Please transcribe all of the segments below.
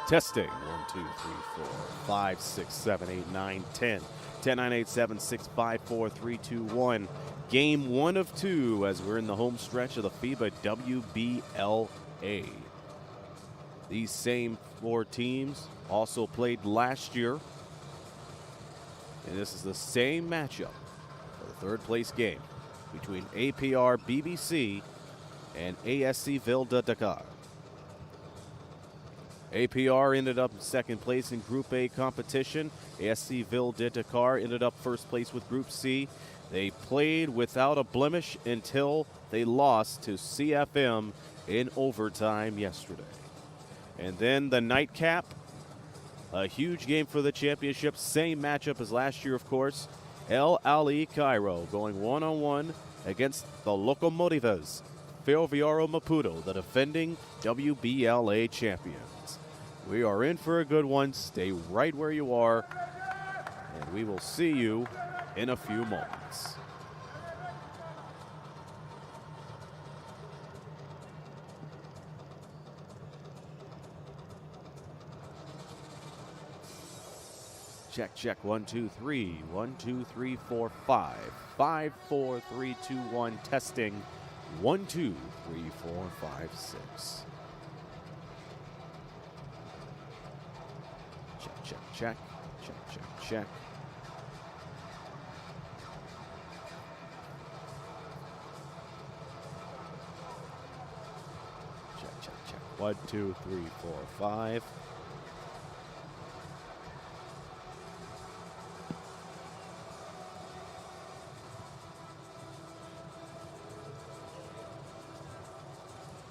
Testing. 1, 2, 3, 4, 5, 6, 7, 8, 9, 10. 10, 9, 8, 7, 6, 5, 4, 3, 2, 1. Game 1 of 2 as we're in the home stretch of the FIBA WBLA. These same 4 teams also played last year. And this is the same matchup for the third place game between APR BBC and ASC Ville de Dakar. APR ended up in second place in Group A competition. ASC Ville de Dakar ended up first place with Group C. They played without a blemish until they lost to CFM in overtime yesterday. And then the nightcap, a huge game for the championship. Same matchup as last year, of course. El Ali Cairo going one-on-one against the Locomotivas, Ferroviario Maputo, the defending WBLA champions. We are in for a good one. Stay right where you are, and we will see you in a few moments. Check, check, 1, 2, 3, 1, 2, 3, 4, 5, 5, 4, 3, 2, 1, testing, 1, 2, 3, 4, 5, 6. Check, check, check, check, check, check. Check, check, check, 1, 2, 3, 4, 5.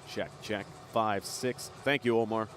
Check, check, 5, 6. Thank you, Omar.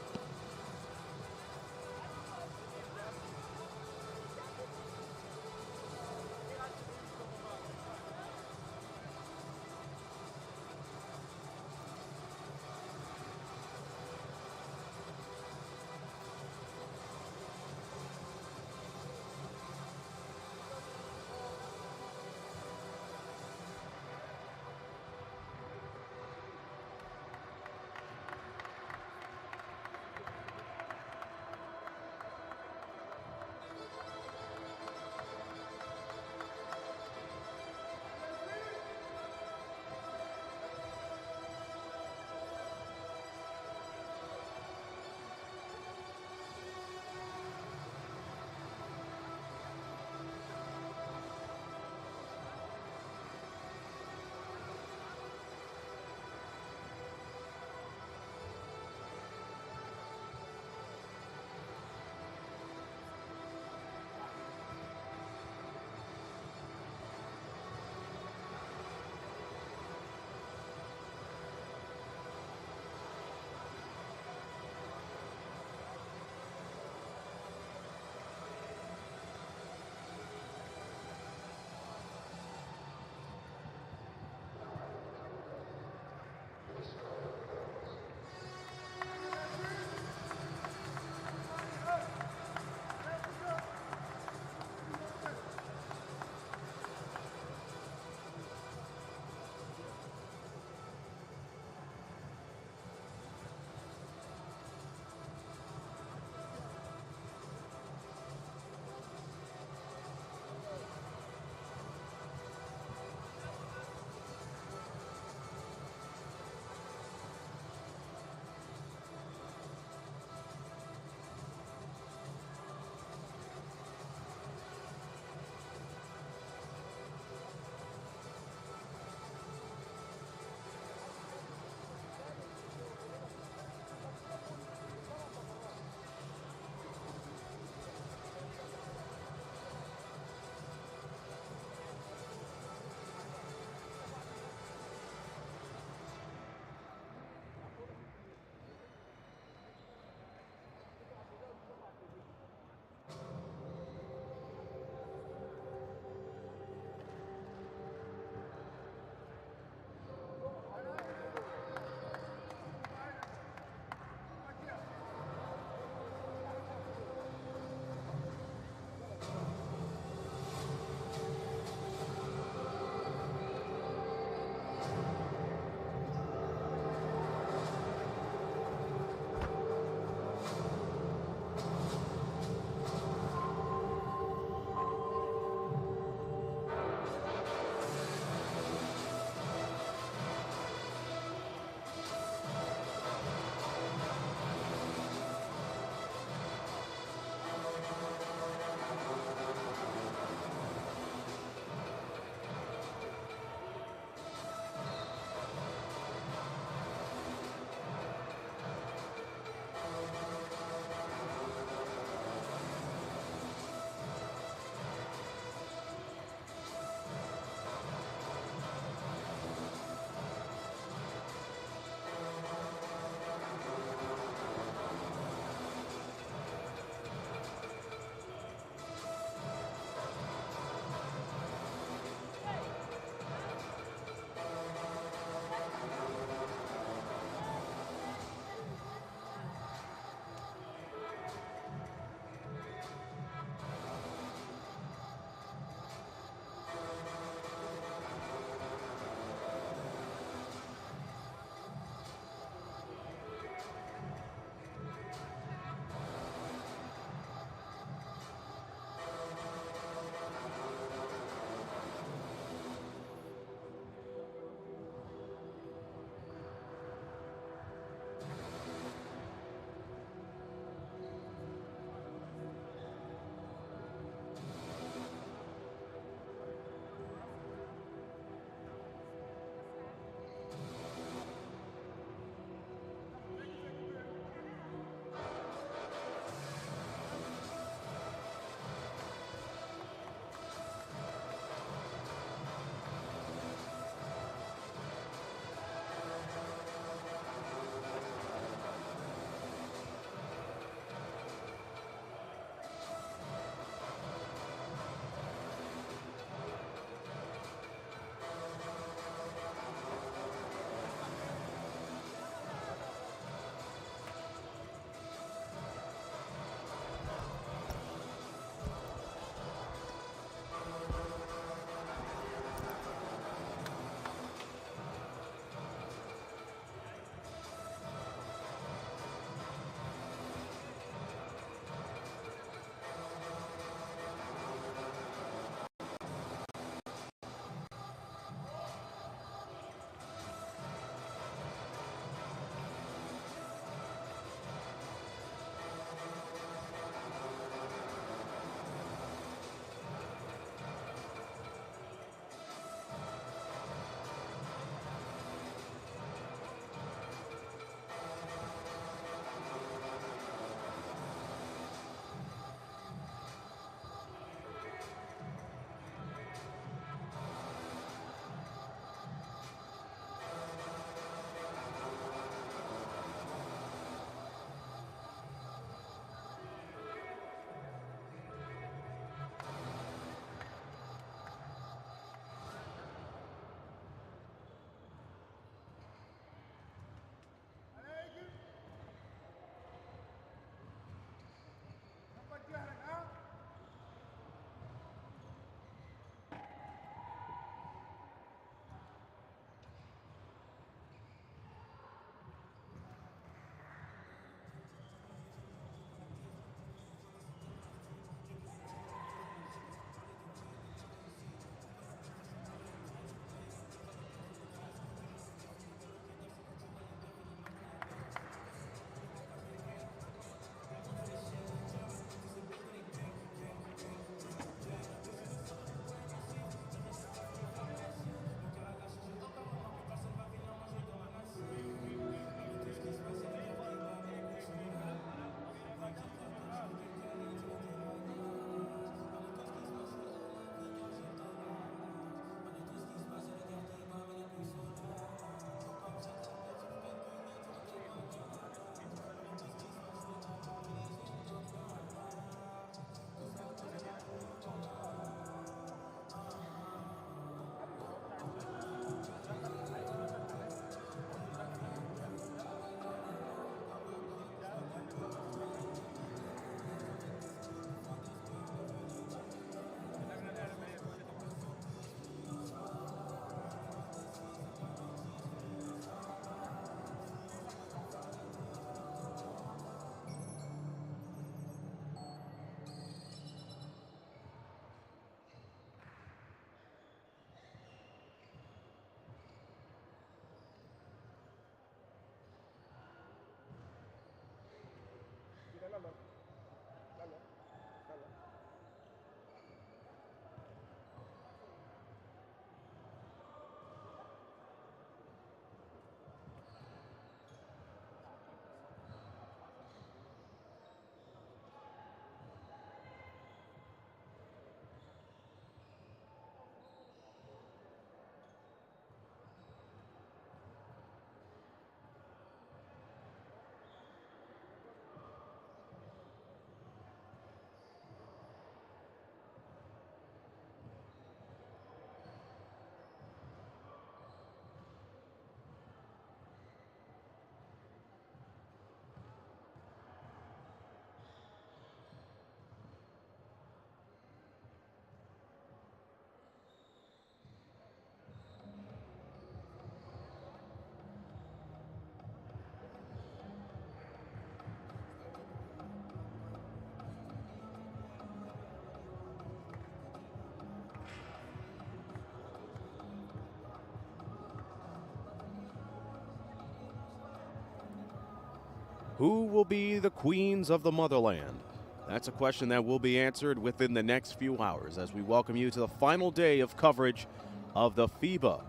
Who will be the queens of the motherland? That's a question that will be answered within the next few hours as we welcome you to the final day of coverage of the FIBA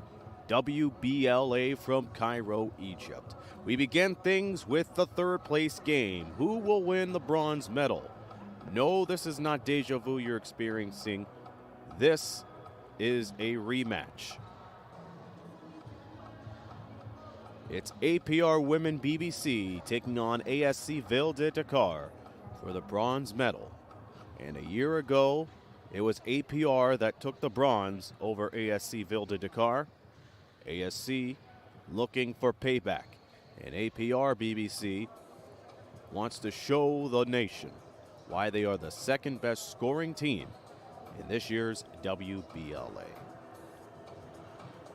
WBLA from Cairo, Egypt. We begin things with the third place game. Who will win the bronze medal? No, this is not deja vu you're experiencing. This is a rematch. It's APR Women BBC taking on ASC Ville de Dakar for the bronze medal. And a year ago, it was APR that took the bronze over ASC Ville de Dakar. ASC looking for payback. And APR BBC wants to show the nation why they are the second best scoring team in this year's WBLA.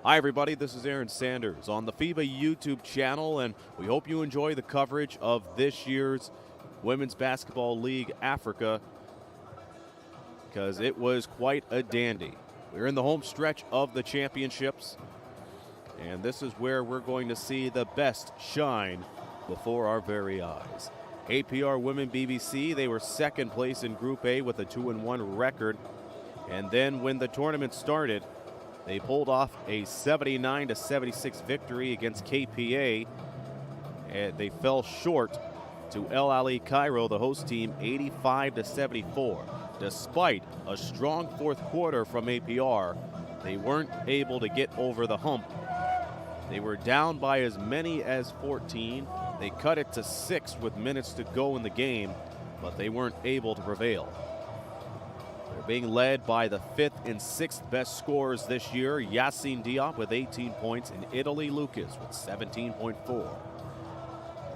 Hi everybody, this is Aaron Sanders on the FIBA YouTube channel, and we hope you enjoy the coverage of this year's Women's Basketball League Africa, because it was quite a dandy. We're in the home stretch of the championships, and this is where we're going to see the best shine before our very eyes. APR Women BBC, they were second place in Group A with a 2-1 record, and then when the tournament started, they pulled off a 79-76 victory against KPA, and they fell short to El Ali Cairo, the host team, 85-74. Despite a strong fourth quarter from APR, they weren't able to get over the hump. They were down by as many as 14. They cut it to 6 with minutes to go in the game, but they weren't able to prevail. They're being led by the 5th and 6th best scorers this year, Yassine Diop with 18 points and Italy Lucas with 17.4.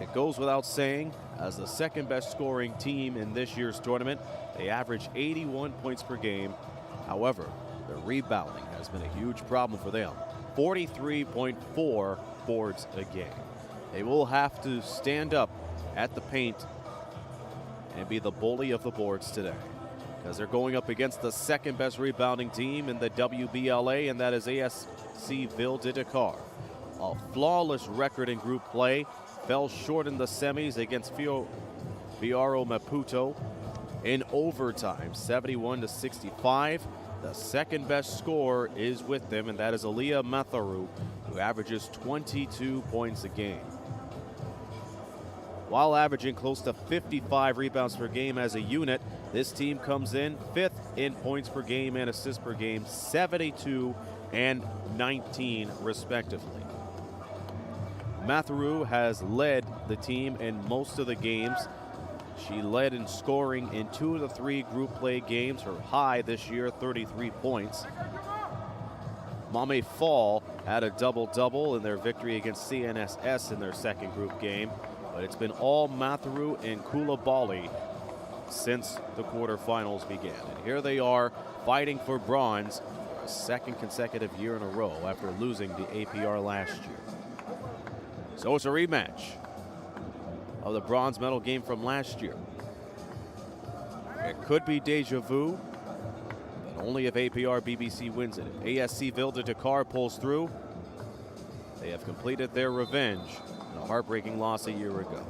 It goes without saying, as the second best scoring team in this year's tournament, they average 81 points per game. However, their rebounding has been a huge problem for them, 43.4 boards a game. They will have to stand up at the paint and be the bully of the boards today, because they're going up against the second best rebounding team in the WBLA, and that is ASC Ville de Dakar. A flawless record in group play, fell short in the semis against Viaro Maputo in overtime, 71-65. The second best scorer is with them, and that is Aliyah Matharu, who averages 22 points a game. While averaging close to 55 rebounds per game as a unit, this team comes in 5th in points per game and assists per game, 72 and 19 respectively. Matharu has led the team in most of the games. She led in scoring in 2 of the 3 group play games. Her high this year, 33 points. Mame Fall had a double-double in their victory against CNSS in their second group game, but it's been all Matharu and Koulibaly since the quarterfinals began. And here they are fighting for bronze for a second consecutive year in a row after losing to APR last year. So it's a rematch of the bronze medal game from last year. It could be deja vu, but only if APR BBC wins it. If ASC Ville de Dakar pulls through, they have completed their revenge in a heartbreaking loss a year ago.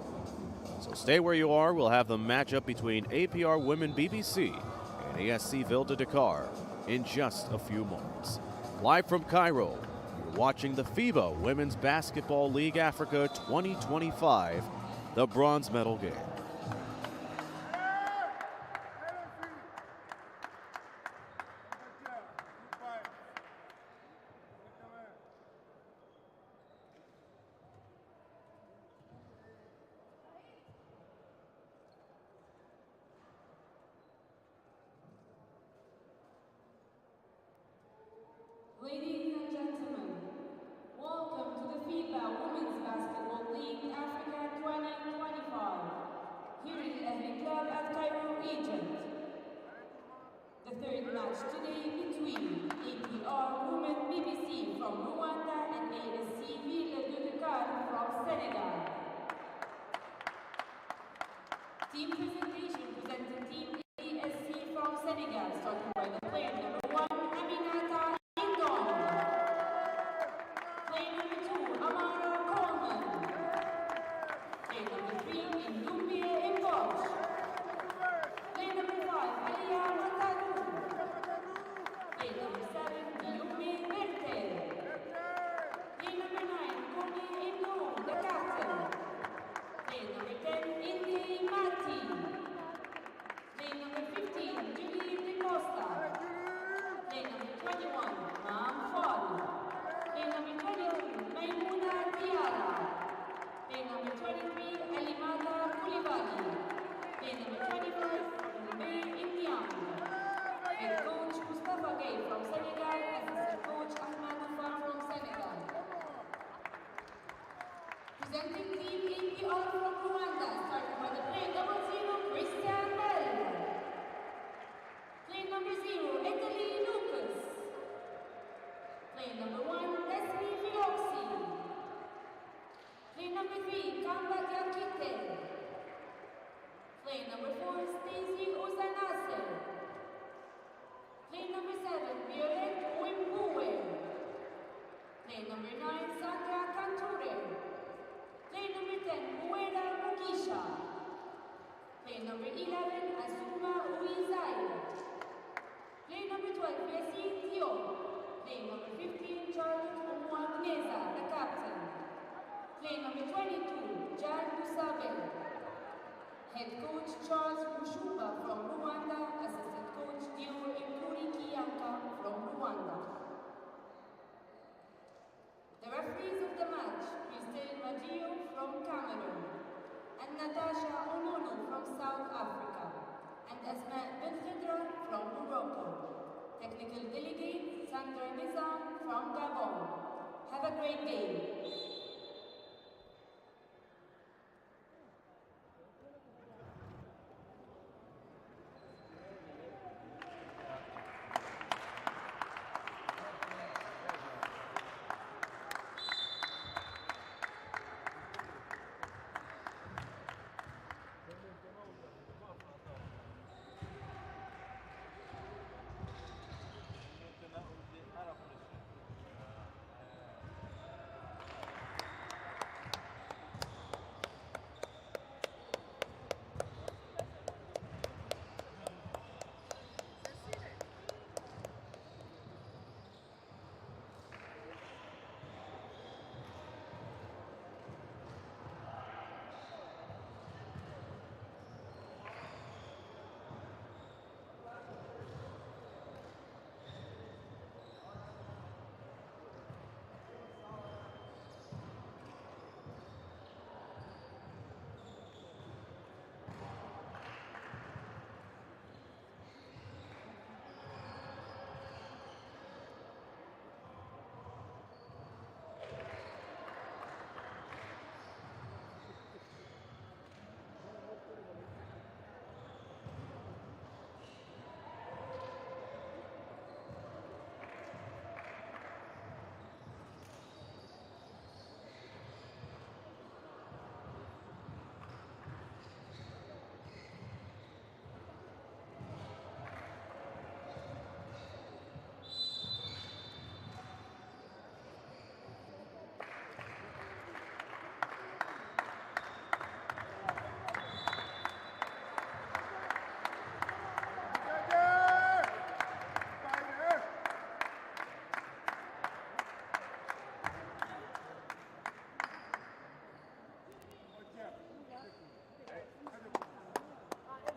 So stay where you are. We'll have the matchup between APR Women BBC and ASC Ville de Dakar in just a few moments. Live from Cairo, you're watching the FIBA Women's Basketball League Africa 2025, the bronze medal game. Ladies and gentlemen, welcome to the FIBA Women's Basketball League Africa 2025, here in the club at Cairo, Egypt. The third match today between APR Women BBC from Rwanda and ASC Ville de Dakar from Senegal. Team presentation presenting Team ASC from Senegal, starting by the player number 1, Aminata. Player number 2, Amara Coleman. Lane number 3 in Lumbia in Bosch. Lane number 5, Alia Matatu. Lane number 7, Lumbia Verte. Lane number 9, Komi Inu, the captain. Lane number 10, Indy Mati. Lane number 15, Julie De Costa. Lane number 21, Mam Fall. Lane number 22, Maimuna Diara. Lane number 23, Alimada Koulibaly. Lane number 25, Rumbay Indian. Head coach Mustafa Gay from Senegal, assistant coach Ahmed Oufar from Senegal. Presenting team APR from Rwanda, starting by the plane number 0, Christian Bell. Plane number 0, Italy Lucas. Plane number 1, Desmi Filoxi. Plane number 3, Kamba Diakite. Plane number 4, Stacy Osanase. Plane number 7, Violet Wimbuwe. Plane number 9, Sandra Canture. Plane number 10, Mueda Mukisha. Plane number 11, Asuma Uizai. Plane number 12, Yasin Diop. Plane number 15, Charles Umuagneza, the captain. Plane number 22, Jan Dusabe. Head coach Charles Mushuba from Rwanda, assistant coach Dio Imkuri Kiyanka from Rwanda. The referees of the match, Christelle Maggio from Cameroon, and Natasha Onono from South Africa, and Asma Benkhidra from Morocco. Technical delegate, Sandra Nizam from Gabon. Have a great day.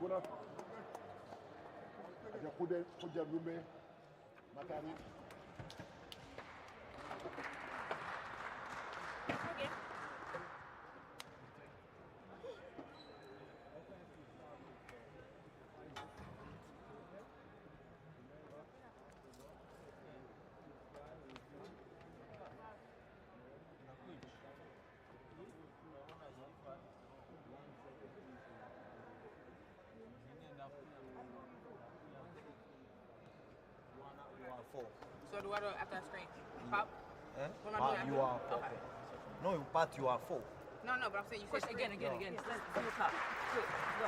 Kuna aja kuja Lume Matani. Four. So do I do it after I screen? Pop? Eh? What am I doing You after? are Okay. No, you part you are four. No, but I'm saying you said Again. screen. Again. From the top. Quick, go.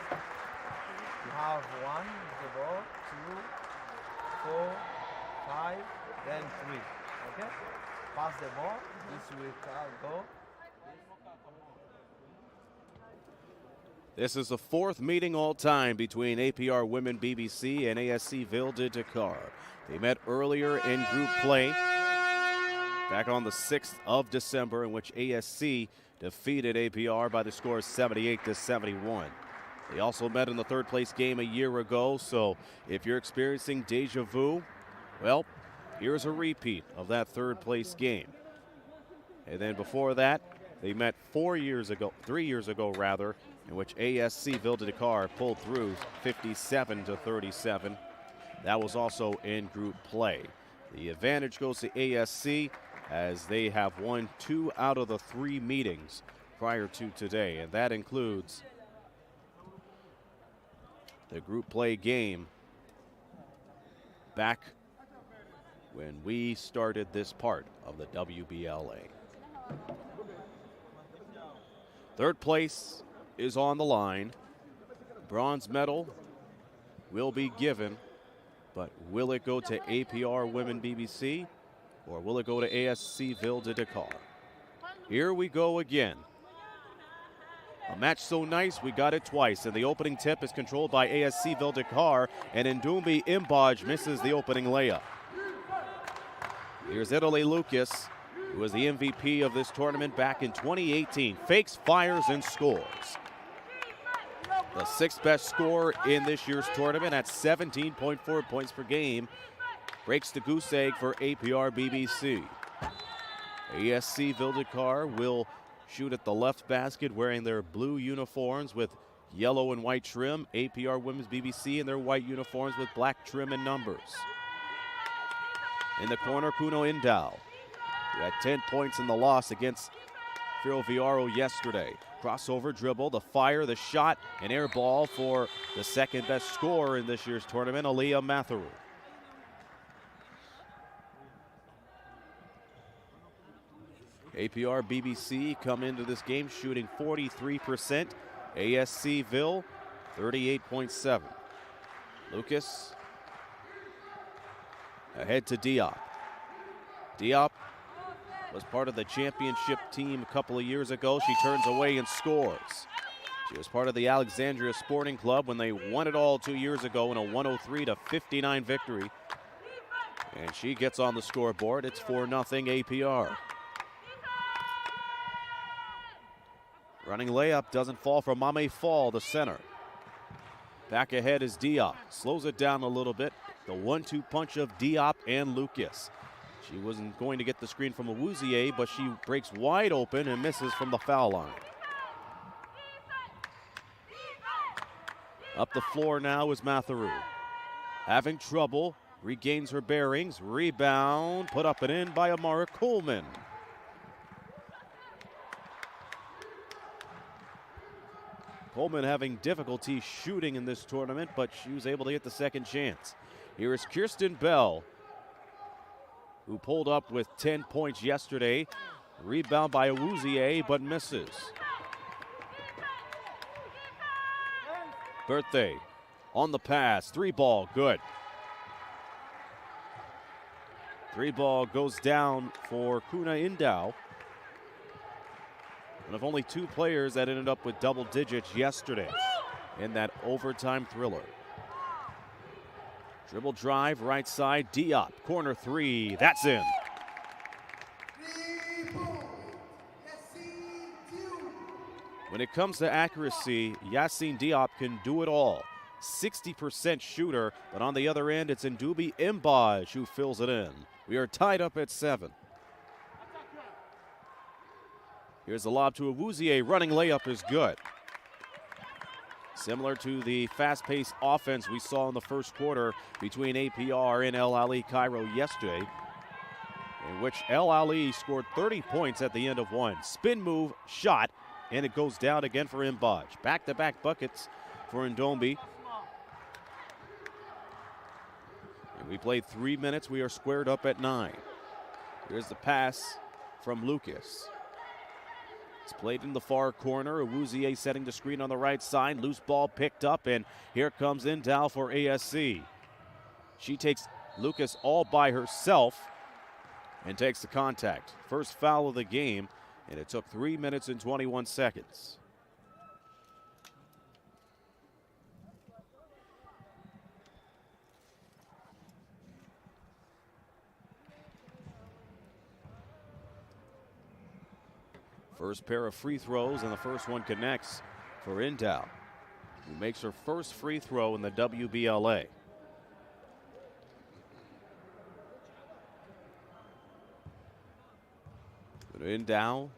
You have one, the ball, 2, 4, 5, then 3. Okay? Pass the ball. This will go. This is the fourth meeting all time between APR Women BBC and ASC Ville de Dakar. They met earlier in group play back on the 6th of December, in which ASC defeated APR by the score of 78-71. They also met in the third place game a year ago, so if you're experiencing deja vu, well, here's a repeat of that third place game. And then before that, they met 3 years ago rather, in which ASC Ville de Dakar pulled through 57-37. That was also in group play. The advantage goes to ASC as they have won 2 out of the 3 meetings prior to today, and that includes the group play game back when we started this part of the WBLA. Third place is on the line. Bronze medal will be given, but will it go to APR Women BBC or will it go to ASC Ville de Dakar? Here we go again. A match so nice, we got it twice, and the opening tip is controlled by ASC Ville de Dakar, and Ndumbi Imbaj misses the opening layup. Here's Italy Lucas, who was the MVP of this tournament back in 2018. Fakes, fires, and scores. The 6th best scorer in this year's tournament at 17.4 points per game. Breaks the goose egg for APR BBC. ASC Ville de Dakar will shoot at the left basket wearing their blue uniforms with yellow and white trim. APR Women's BBC in their white uniforms with black trim and numbers. In the corner, Kuno Indau, who had 10 points in the loss against Ferroviaro yesterday. Crossover dribble, the fire, the shot, an air ball for the 2nd best scorer in this year's tournament, Aliyah Matharu. APR BBC come into this game shooting 43%. ASC Ville 38.7. Lucas ahead to Diop. Diop was part of the championship team a couple of years ago. She turns away and scores. She was part of the Alexandria Sporting Club when they won it all 2 years ago in a 103-59 victory. And she gets on the scoreboard. It's 4-0 APR. Running layup doesn't fall for Mame Fall, the center. Back ahead is Diop. Slows it down a little bit. The 1-2 punch of Diop and Lucas. She wasn't going to get the screen from Awuzie, but she breaks wide open and misses from the foul line. Up the floor now is Matharu. Having trouble, regains her bearings. Rebound, put up and in by Amara Coleman. Coleman having difficulty shooting in this tournament, but she was able to get the second chance. Here is Kirsten Bell, who pulled up with 10 points yesterday. Rebound by Awuzie, but misses. Birthday on the pass. 3-ball, good. 3-ball goes down for Kuna Indau. One of only 2 players that ended up with double digits yesterday in that overtime thriller. Dribble drive, right side, Diop, corner 3, that's in. When it comes to accuracy, Yassine Diop can do it all. 60% shooter, but on the other end, it's Ndumbi Imbaj who fills it in. We are tied up at 7. Here's the lob to Awuzie, running layup is good. Similar to the fast-paced offense we saw in the first quarter between APR and El Ali Cairo yesterday, in which El Ali scored 30 points at the end of one. Spin move, shot, and it goes down again for Imbaj. Back-to-back buckets for Ndumbi. And we played 3 minutes. We are squared up at 9. Here's the pass from Lucas. It's played in the far corner. Awuzie setting the screen on the right side. Loose ball picked up, and here comes Indau for ASC. She takes Lucas all by herself and takes the contact. First foul of the game, and it took 3 minutes and 21 seconds. First pair of free throws, and the first one connects for Indow, who makes her first free throw in the WBLA. Indow,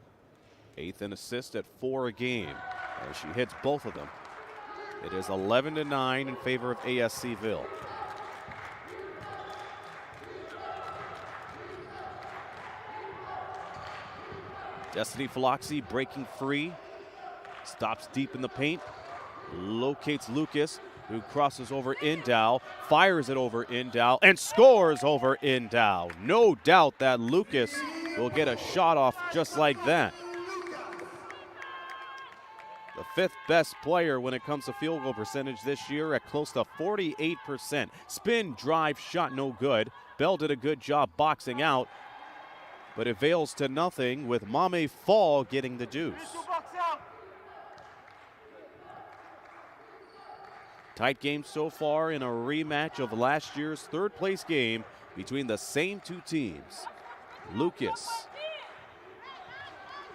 8th in assist at 4 a game, as she hits both of them. It is 11-9 in favor of ASC Ville. Destiny Philoxy breaking free, stops deep in the paint, locates Lucas, who crosses over Indow, fires it over Indow, and scores over Indow. No doubt that Lucas will get a shot off just like that. The 5th best player when it comes to field goal percentage this year at close to 48%. Spin, drive, shot no good. Bell did a good job boxing out, but it avails to nothing with Mame Fall getting the deuce. Tight game so far in a rematch of last year's 3rd place game between the same two teams. Lucas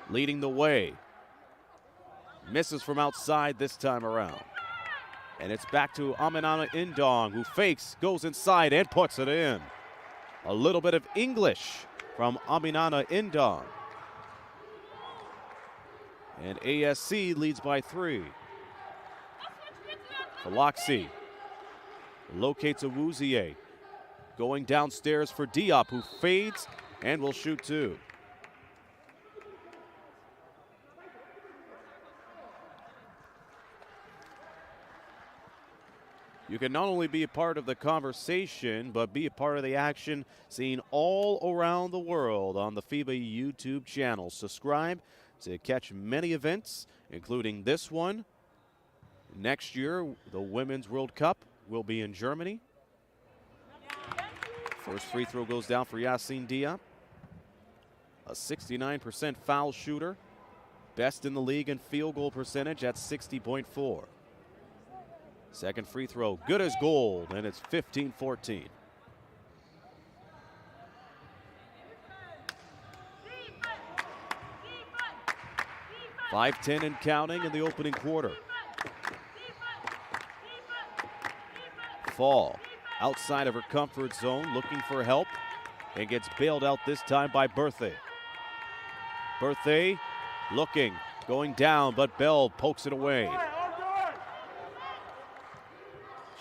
leading the way. Misses from outside this time around. And it's back to Aminana Indong, who fakes, goes inside, and puts it in. A little bit of English from Aminana Indong. And ASC leads by 3. Philoxy locates Awuzie, going downstairs for Diop, who fades and will shoot 2. You can not only be a part of the conversation, but be a part of the action seen all around the world on the FIBA YouTube channel. Subscribe to catch many events, including this one. Next year, the Women's World Cup will be in Germany. First free throw goes down for Yassine Diop. A 69% foul shooter. Best in the league in field goal percentage at 60.4. Second free throw, good as gold, and it's 15-14. .5:10 and counting in the opening quarter. Fall outside of her comfort zone, looking for help, and gets bailed out this time by Berthe. Berthe looking, going down, but Bell pokes it away.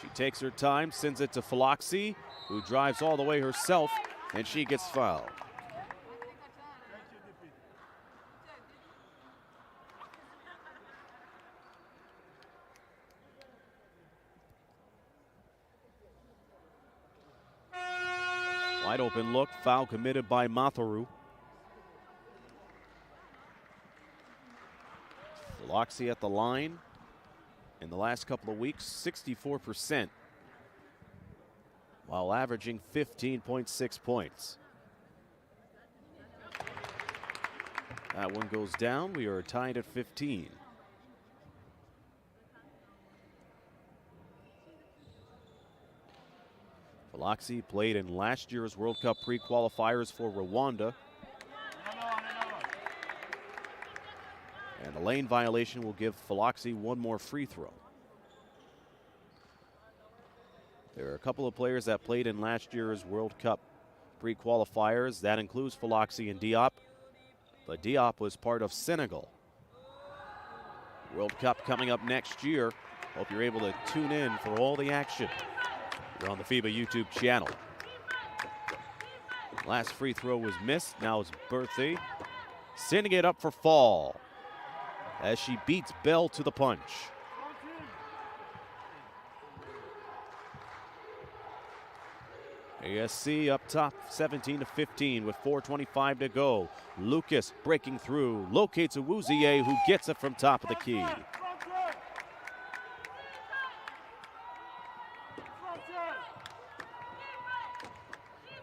She takes her time, sends it to Philoxy, who drives all the way herself, and she gets fouled. Wide open look, foul committed by Matharu. Philoxy at the line. In the last couple of weeks, 64%, while averaging 15.6 points. That one goes down. We are tied at 15. Philoxy played in last year's World Cup pre-qualifiers for Rwanda. And a lane violation will give Philoxy one more free throw. There are a couple of players that played in last year's World Cup pre-qualifiers. That includes Philoxy and Diop. But Diop was part of Senegal. World Cup coming up next year. Hope you're able to tune in for all the action. You're on the FIBA YouTube channel. Last free throw was missed. Now it's Berthe sending it up for Fall, as she beats Bell to the punch. ASC up top 17-15 with 4:25 to go. Lucas breaking through, locates Awuzie, who gets it from top of the key.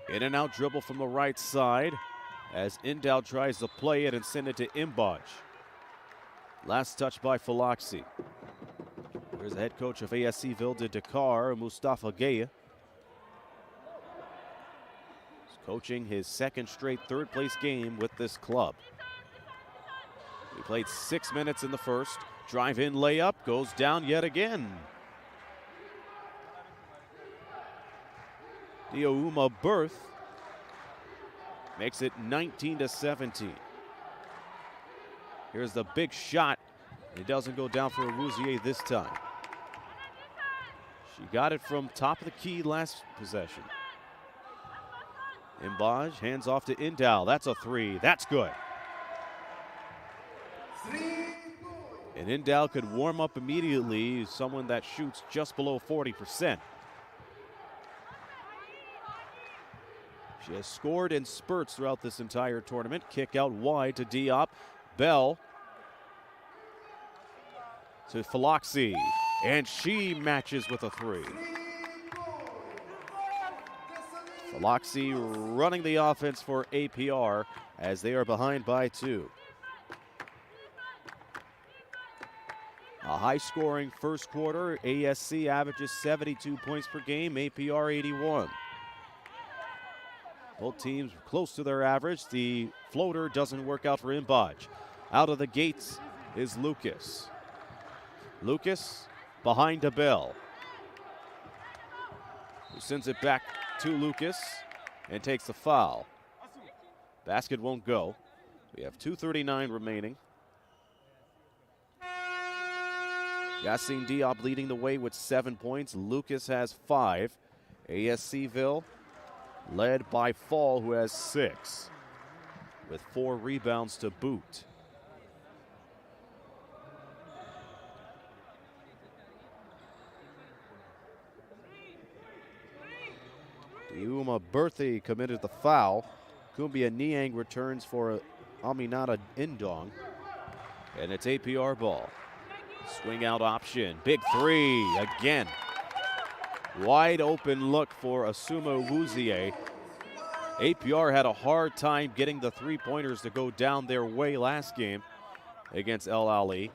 In and out dribble from the right side as Indow tries to play it and send it to Imbaj. Last touch by Philoxy. There's the head coach of ASC Ville de Dakar, Mustafa Gueye. He's coaching his second straight third place game with this club. We played 6 minutes in the first. Drive-in layup goes down yet again. Diouma Berth makes it 19-17. Here's the big shot. It doesn't go down for Awuzie this time. She got it from top of the key last possession. Mbaj hands off to Indal. That's a three. That's good. And Indal could warm up immediately, someone that shoots just below 40%. She has scored in spurts throughout this entire tournament. Kick out wide to Diop. Bell to Philoxy, and she matches with a three. Philoxy running the offense for APR as they are behind by 2. A high-scoring first quarter. ASC averages 72 points per game, APR 81. Both teams close to their average. The floater doesn't work out for Mbaj. Out of the gates is Lucas. Lucas behind to Bell, who sends it back to Lucas and takes the foul. Basket won't go. We have 2:39 remaining. Yassine Diop leading the way with 7 points. Lucas has 5. ASC Ville led by Fall, who has 6, with 4 rebounds to boot. Diouma Berthi committed the foul. Kumbia Niang returns for Aminata Indong. And it's APR ball. Swing out option. Big three again. Wide open look for Asuma Awuzie. APR had a hard time getting the three-pointers to go down their way last game against El Ali,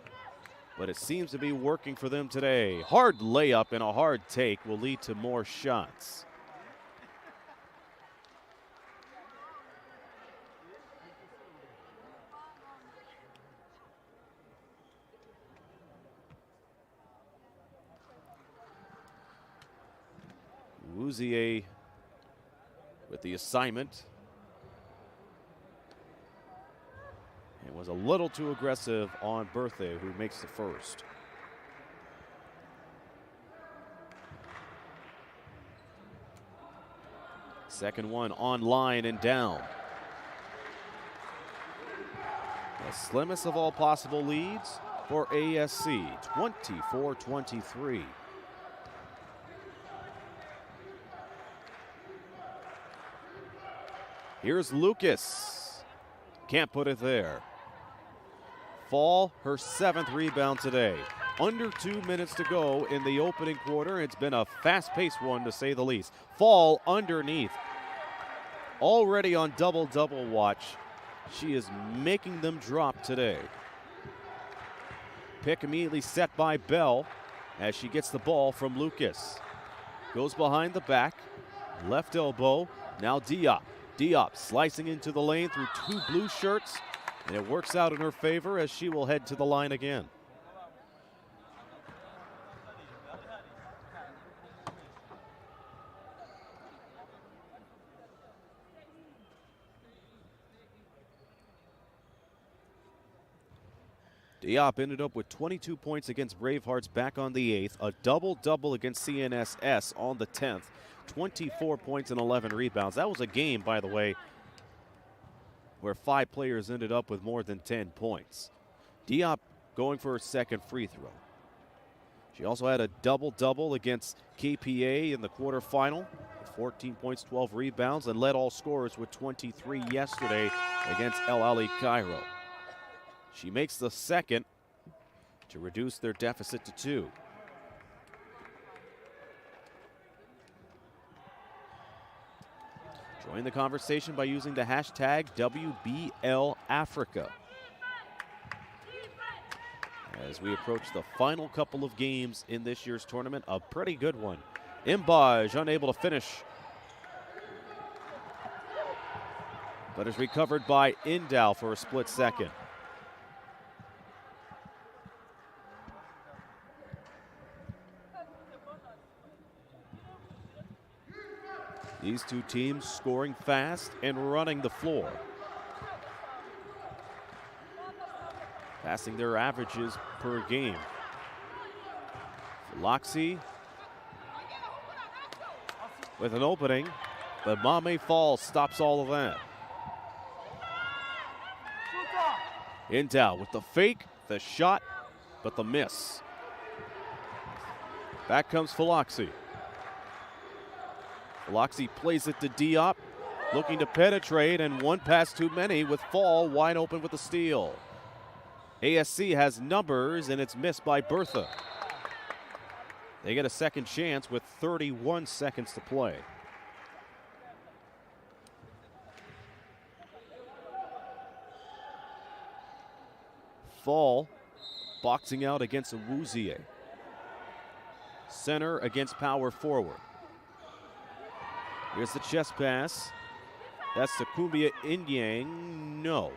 but it seems to be working for them today. Hard layup and a hard take will lead to more shots. Awuzie with the assignment. It was a little too aggressive on Berthe, who makes the first. Second one on line and down. The slimmest of all possible leads for ASC, 24-23. Here's Lucas. Can't put it there. Fall, her 7th rebound today. Under 2 minutes to go in the opening quarter. It's been a fast-paced one, to say the least. Fall underneath. Already on double-double watch. She is making them drop today. Pick immediately set by Bell as she gets the ball from Lucas. Goes behind the back. Left elbow. Now Diop. Diop slicing into the lane through 2 blue shirts, and it works out in her favor as she will head to the line again. Diop ended up with 22 points against Bravehearts back on the 8th, a double-double against CNSS on the 10th, 24 points and 11 rebounds. That was a game, by the way, where 5 players ended up with more than 10 points. Diop going for her second free throw. She also had a double-double against KPA in the quarterfinal, with 14 points, 12 rebounds, and led all scorers with 23 yesterday against El Ali Cairo. She makes the second to reduce their deficit to 2. Join the conversation by using the hashtag WBLAfrica. As we approach the final couple of games in this year's tournament, a pretty good one. Mbaj unable to finish, but is recovered by Indal for a split second. These two teams scoring fast and running the floor. Passing their averages per game. Loxie with an opening, but Mame Fall stops all of that. In doubt with the fake, the shot, but the miss. Back comes Philoxy. Philoxy plays it to Diop, looking to penetrate, and one pass too many with Fall wide open with the steal. ASC has numbers, and it's missed by Bertha. They get a second chance with 31 seconds to play. Fall boxing out against Awuzie. Center against power forward. Here's the chest pass. That's to Kumbia Inyang. No.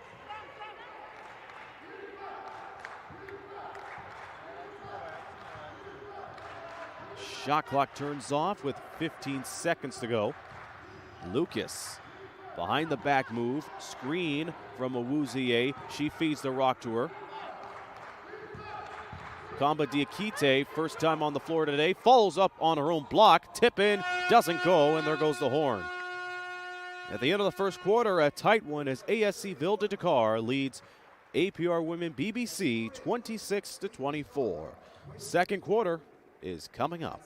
Shot clock turns off with 15 seconds to go. Lucas behind the back move. Screen from Awuzie. She feeds the rock to her. Kamba Diakite, first time on the floor today, follows up on her own block. Tip in, doesn't go, and there goes the horn. At the end of the first quarter, a tight one as ASC Ville de Dakar leads APR Women BBC 26-24. Second quarter is coming up.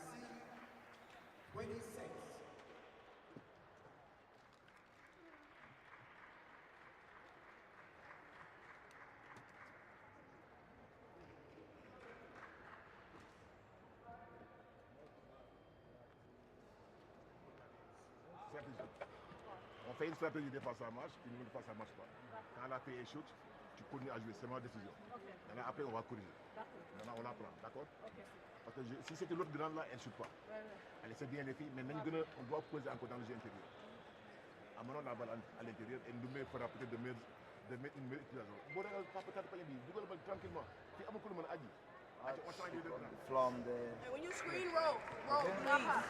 On fait une stratégie de face à match, une minute face à match pas. Quand la paix est shoot, tu continues à jouer, c'est ma décision. Maintenant, après, on va corriger. Maintenant, on apprend, d'accord? Parce que si c'était l'autre grande là, elle ne shoot pas. Elle essaie bien les filles, mais maintenant, on doit poser encore dans le jeu intérieur. Amenons la balle à l'intérieur et nous fera peut-être de mettre une meilleure utilisation. Bon, pas peut-être pas les billes, vous allez tranquillement. Puis, à beaucoup de monde a dit. From the... And when you screen, roll, not hop.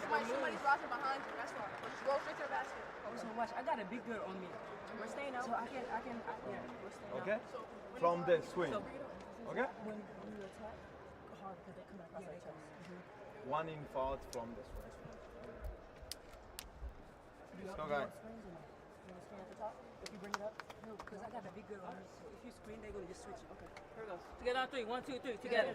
Somebody's rocking behind you, that's wrong. Just roll straight to the basket. So watch, I got a big girl on me. We're staying out. So I can, yeah, we're staying Okay? out. From the swing. So, Okay? when you attack, go hard because they come across our chest. One in forward from the swing. So guys. You want to stand at the top? If you bring it up? No, because I got a big girl on me. So if you screen, they're going to just switch it. Okay, here we go. Together on three. 1, 2, 3. Together.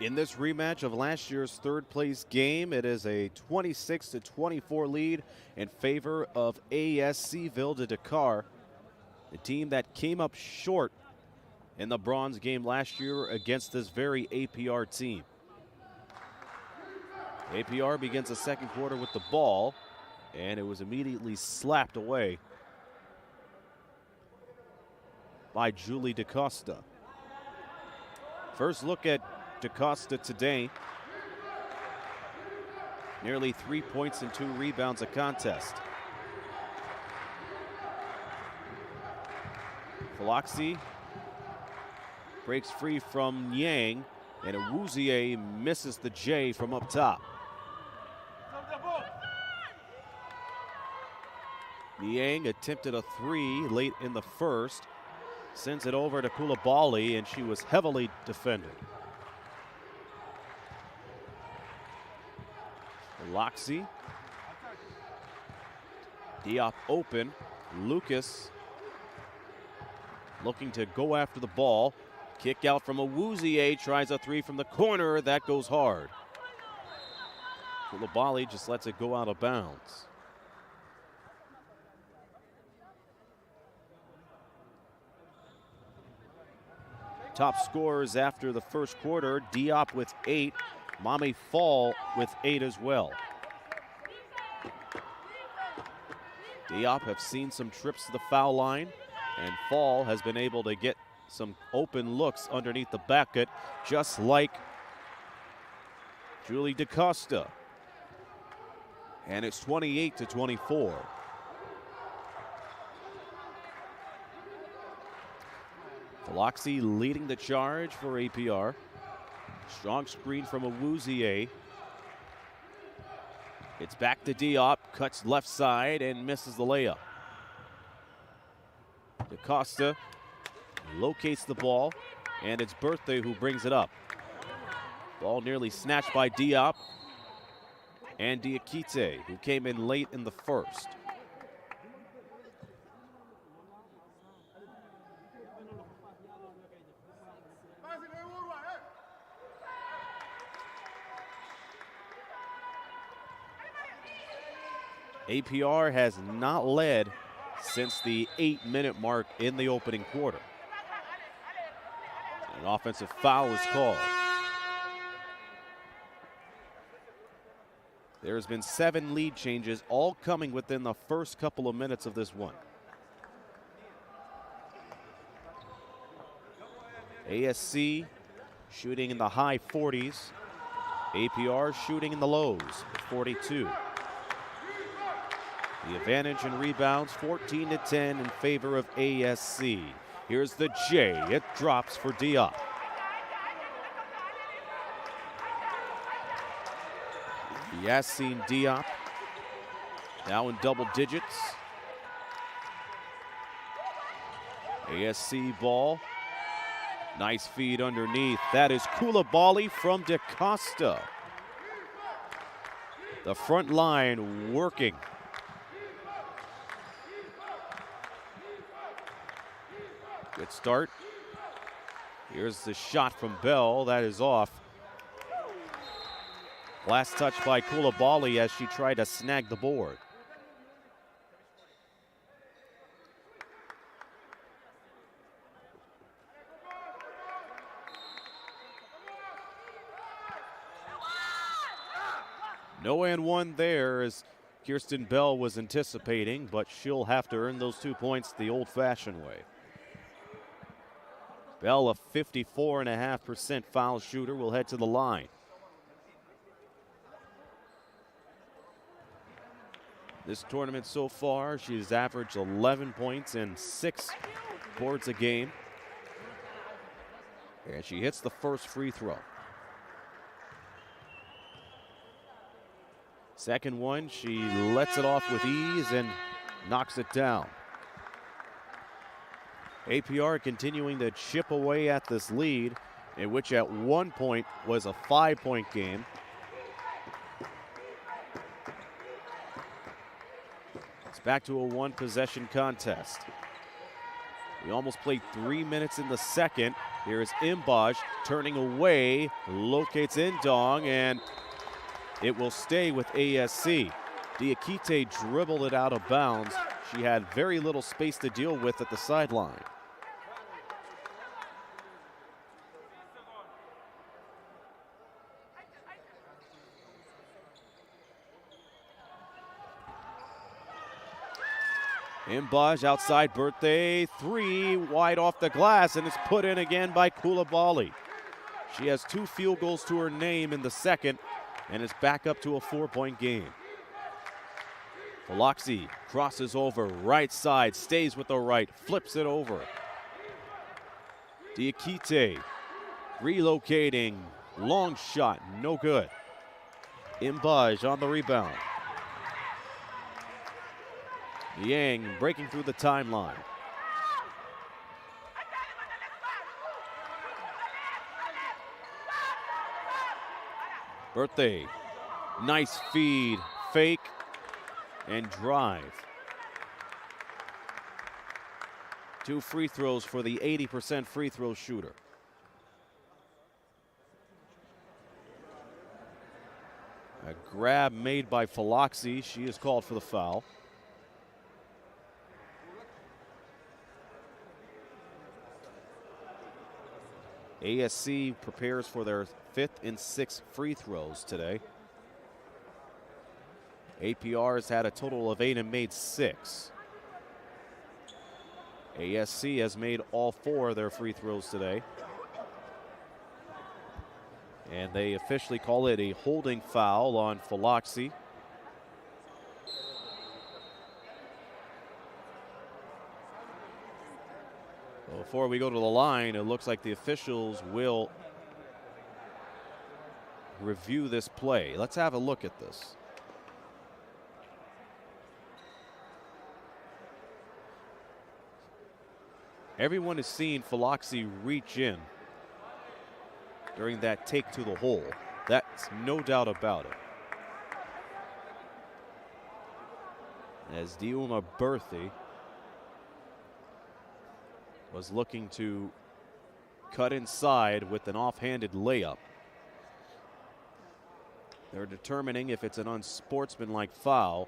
In this rematch of last year's third place game, it is a 26-24 lead in favor of ASC Ville de Dakar, the team that came up short in the bronze game last year against this very APR team. APR begins the second quarter with the ball, and it was immediately slapped away by Julie DaCosta. First look at DaCosta today. Nearly 3 points and 2 rebounds a contest. Philoxy breaks free from Yang, and Awuzie misses the J from up top. Yang attempted a 3 late in the first, sends it over to Koulibaly, and she was heavily defended. Loxie. Diop open. Lucas looking to go after the ball. Kick out from Awuzie. Tries a 3 from the corner. That goes hard. Koulibaly just lets it go out of bounds. Top scorers after the first quarter. Diop with 8. Mame Fall with 8 as well. Diop have seen some trips to the foul line, and Fall has been able to get some open looks underneath the bucket, just like Julie DaCosta. And it's 28-24. Philoxy leading the charge for APR. Strong screen from Awuzie. It's back to Diop, cuts left side and misses the layup. DaCosta locates the ball, and it's Birthday who brings it up. Ball nearly snatched by Diop and Diakite, who came in late in the first. APR has not led since the 8-minute mark in the opening quarter. An offensive foul is called. There's been 7 lead changes, all coming within the first couple of minutes of this one. ASC shooting in the high 40s. APR shooting in the lows at 42. The advantage in rebounds, 14-10 in favor of ASC. Here's the J. It drops for Diop. Yassine Diop now in double digits. ASC ball. Nice feed underneath. That is Koulibaly from DaCosta. The front line working. Good start. Here's the shot from Bell. That is off. Last touch by Koulibaly as she tried to snag the board. No and one there as Kirsten Bell was anticipating, but she'll have to earn those 2 points the old-fashioned way. Bell, a 54.5% foul shooter, will head to the line. This tournament so far, she's averaged 11 points and 6 boards a game. And she hits the first free throw. Second one, she lets it off with ease and knocks it down. APR continuing to chip away at this lead, in which at one point was a 5-point game. It's back to a one-possession contest. We almost played 3 minutes in the second. Here is Imbaj turning away, locates Indong, and it will stay with ASC. Diakite dribbled it out of bounds. She had very little space to deal with at the sideline. Imbaj outside Birthday, 3 wide off the glass, and it's put in again by Koulibaly. She has 2 field goals to her name in the second, and is back up to a 4-point game. Philoxy crosses over, right side, stays with the right, flips it over. Diakite relocating, long shot, no good. Imbaj on the rebound. Yang breaking through the timeline. Birthday, nice feed, fake, and drive. 2 free throws for the 80% free throw shooter. A grab made by Philoxy. She is called for the foul. ASC prepares for their 5th and 6th free throws today. APR has had a total of 8 and made 6. ASC has made all 4 of their free throws today. And they officially call it a holding foul on Philoxy. Before we go to the line, it looks like the officials will review this play. Let's have a look at this. Everyone has seen Philoxy reach in during that take to the hole. That's no doubt about it. As Diuma Berthy was looking to cut inside with an offhanded layup. They're determining if it's an unsportsmanlike foul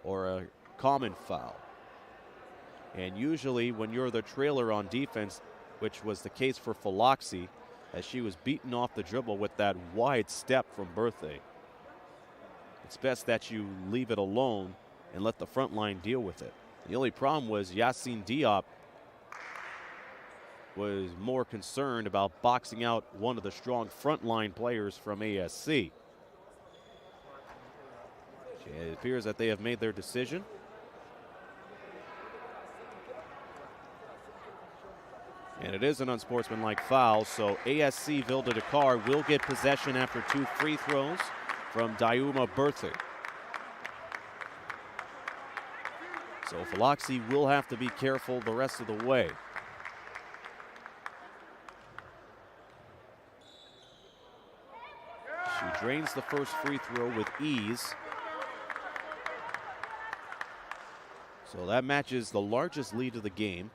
or a common foul. And usually when you're the trailer on defense, which was the case for Philoxy, as she was beaten off the dribble with that wide step from Berthay, it's best that you leave it alone and let the front line deal with it. The only problem was Yassine Diop was more concerned about boxing out one of the strong frontline players from ASC. It appears that they have made their decision. And it is an unsportsmanlike foul, so ASC Ville de Dakar will get possession after 2 free throws from Diuma Berthay. So Philoxy will have to be careful the rest of the way. She drains the first free throw with ease. So that matches the largest lead of the game.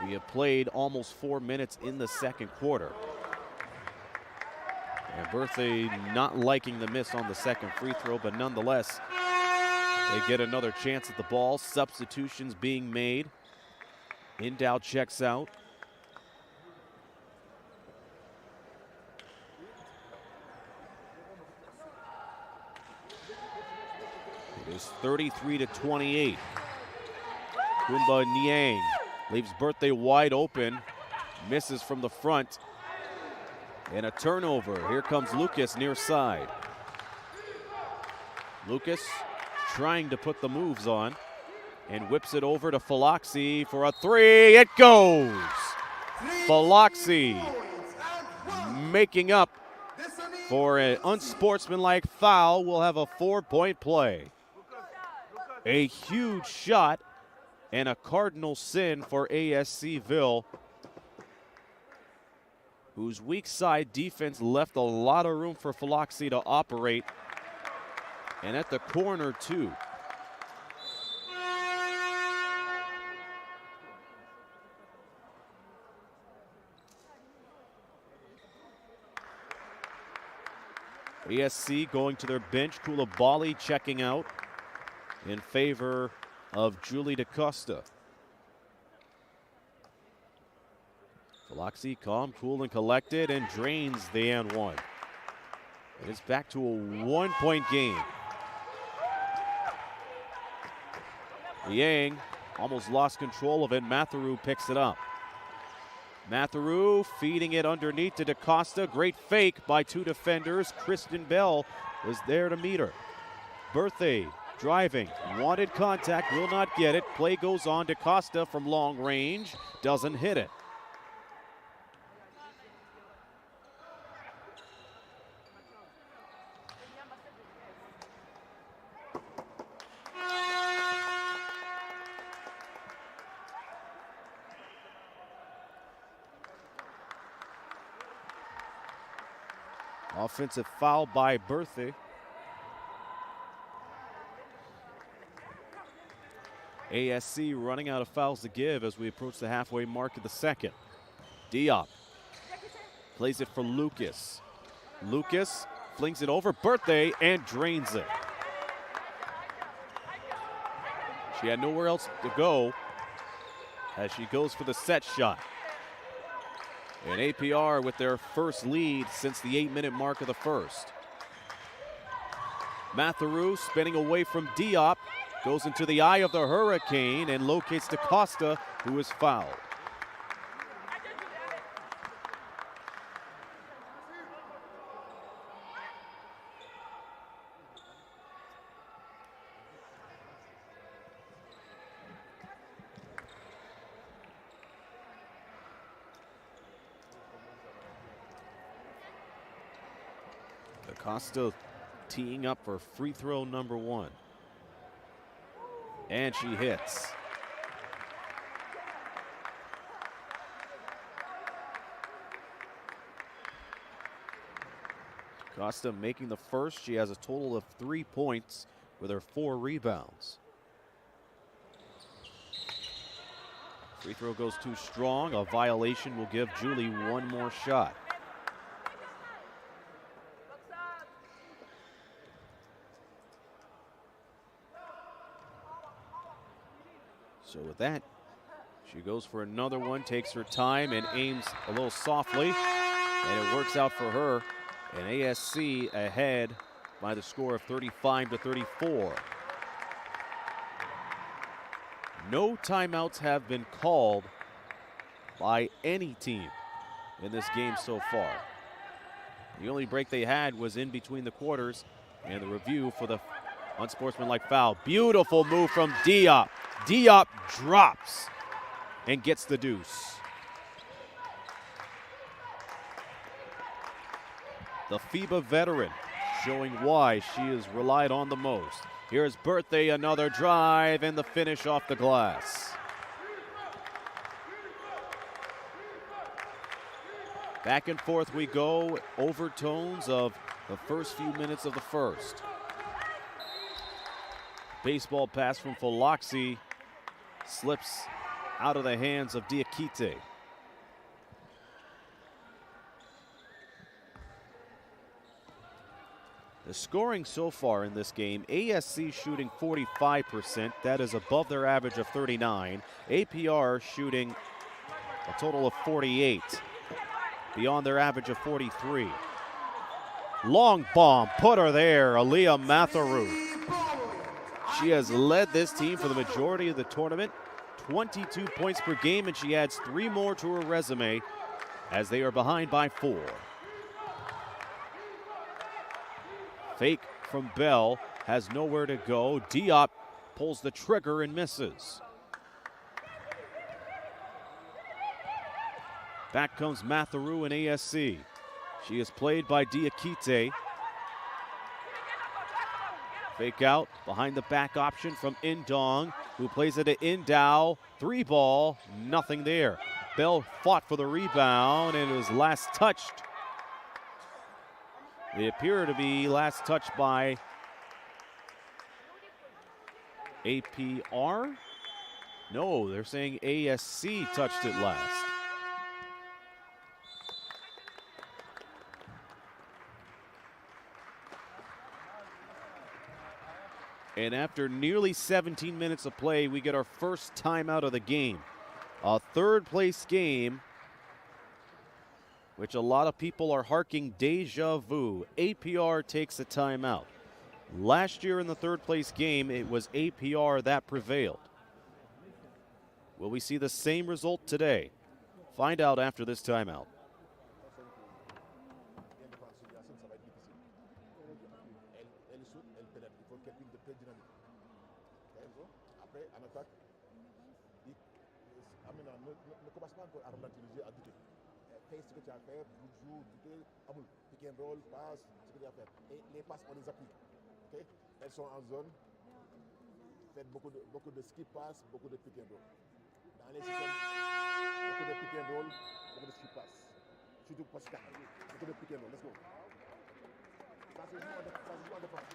We have played almost 4 minutes in the second quarter. And Berthay not liking the miss on the second free throw, but nonetheless, they get another chance at the ball. Substitutions being made. Indow checks out. It is 33-28. Kumba Niang leaves Berthay wide open, misses from the front, and a turnover. Here comes Lucas near side. Lucas trying to put the moves on and whips it over to Philoxy for a three. It goes! Philoxy making up for an unsportsmanlike foul. Will have a 4-point play. A huge shot and a cardinal sin for ASC Ville, whose weak side defense left a lot of room for Philoxy to operate. And at the corner, too. ASC going to their bench. Koulibaly checking out in favor of Julie DaCosta. Philoxy calm, cool, and collected, and drains the and one. It is back to a 1-point game. Yang almost lost control of it. Matharu picks it up. Matharu feeding it underneath to DaCosta. Great fake by 2 defenders. Kristen Bell was there to meet her. Berthay driving, wanted contact, will not get it. Play goes on. DaCosta from long range, doesn't hit it. Offensive foul by Berthay. ASC running out of fouls to give as we approach the halfway mark of the second. Diop plays it for Lucas. Lucas flings it over Berthay and drains it. She had nowhere else to go as she goes for the set shot. And APR with their first lead since the 8-minute mark of the first. Matharu spinning away from Diop, goes into the eye of the hurricane and locates DaCosta, who is fouled. Acosta teeing up for free throw number 1. And she hits. Acosta making the first. She has a total of 3 points with her 4 rebounds. Free throw goes too strong. A violation will give Julie 1 more shot. So with that, she goes for another one, takes her time and aims a little softly, and it works out for her. And ASC ahead by the score of 35-34. No timeouts have been called by any team in this game so far. The only break they had was in between the quarters, and the review for the unsportsmanlike foul. Beautiful move from Diop. Diop drops and gets the deuce. The FIBA veteran showing why she is relied on the most. Here's Birthday, another drive, and the finish off the glass. Back and forth we go, overtones of the first few minutes of the first. Baseball pass from Foloxi slips out of the hands of Diakite. The scoring so far in this game, ASC shooting 45%. That is above their average of 39. APR shooting a total of 48, beyond their average of 43. Long bomb, put her there, Aaliyah Matharu. She has led this team for the majority of the tournament, 22 points per game, and she adds 3 more to her resume as they are behind by 4. Fake from Bell, has nowhere to go. Diop pulls the trigger and misses. Back comes Matharu and ASC. She is played by Diakite. Fake out, behind the back option from Indong, who plays it to Indow. 3 ball, nothing there. Bell fought for the rebound, and it was last touched. They appear to be last touched by APR? No, they're saying ASC touched it last. And after nearly 17 minutes of play, we get our first timeout of the game. A third place game, which a lot of people are harking deja vu. APR takes a timeout. Last year in the third place game, it was APR that prevailed. Will we see the same result today? Find out after this timeout. Ce que tu as à faire, toujours, pick and roll, passe, ce que tu as à faire. Et les passes, on les applique. Okay? Elles sont en zone. Faites beaucoup de skip pass, beaucoup de pick and roll. Dans les systèmes, beaucoup de pick and roll, beaucoup de skip pass. Surtout passe carte. Beaucoup de pick and roll. Let's go. Ça se joue en défense.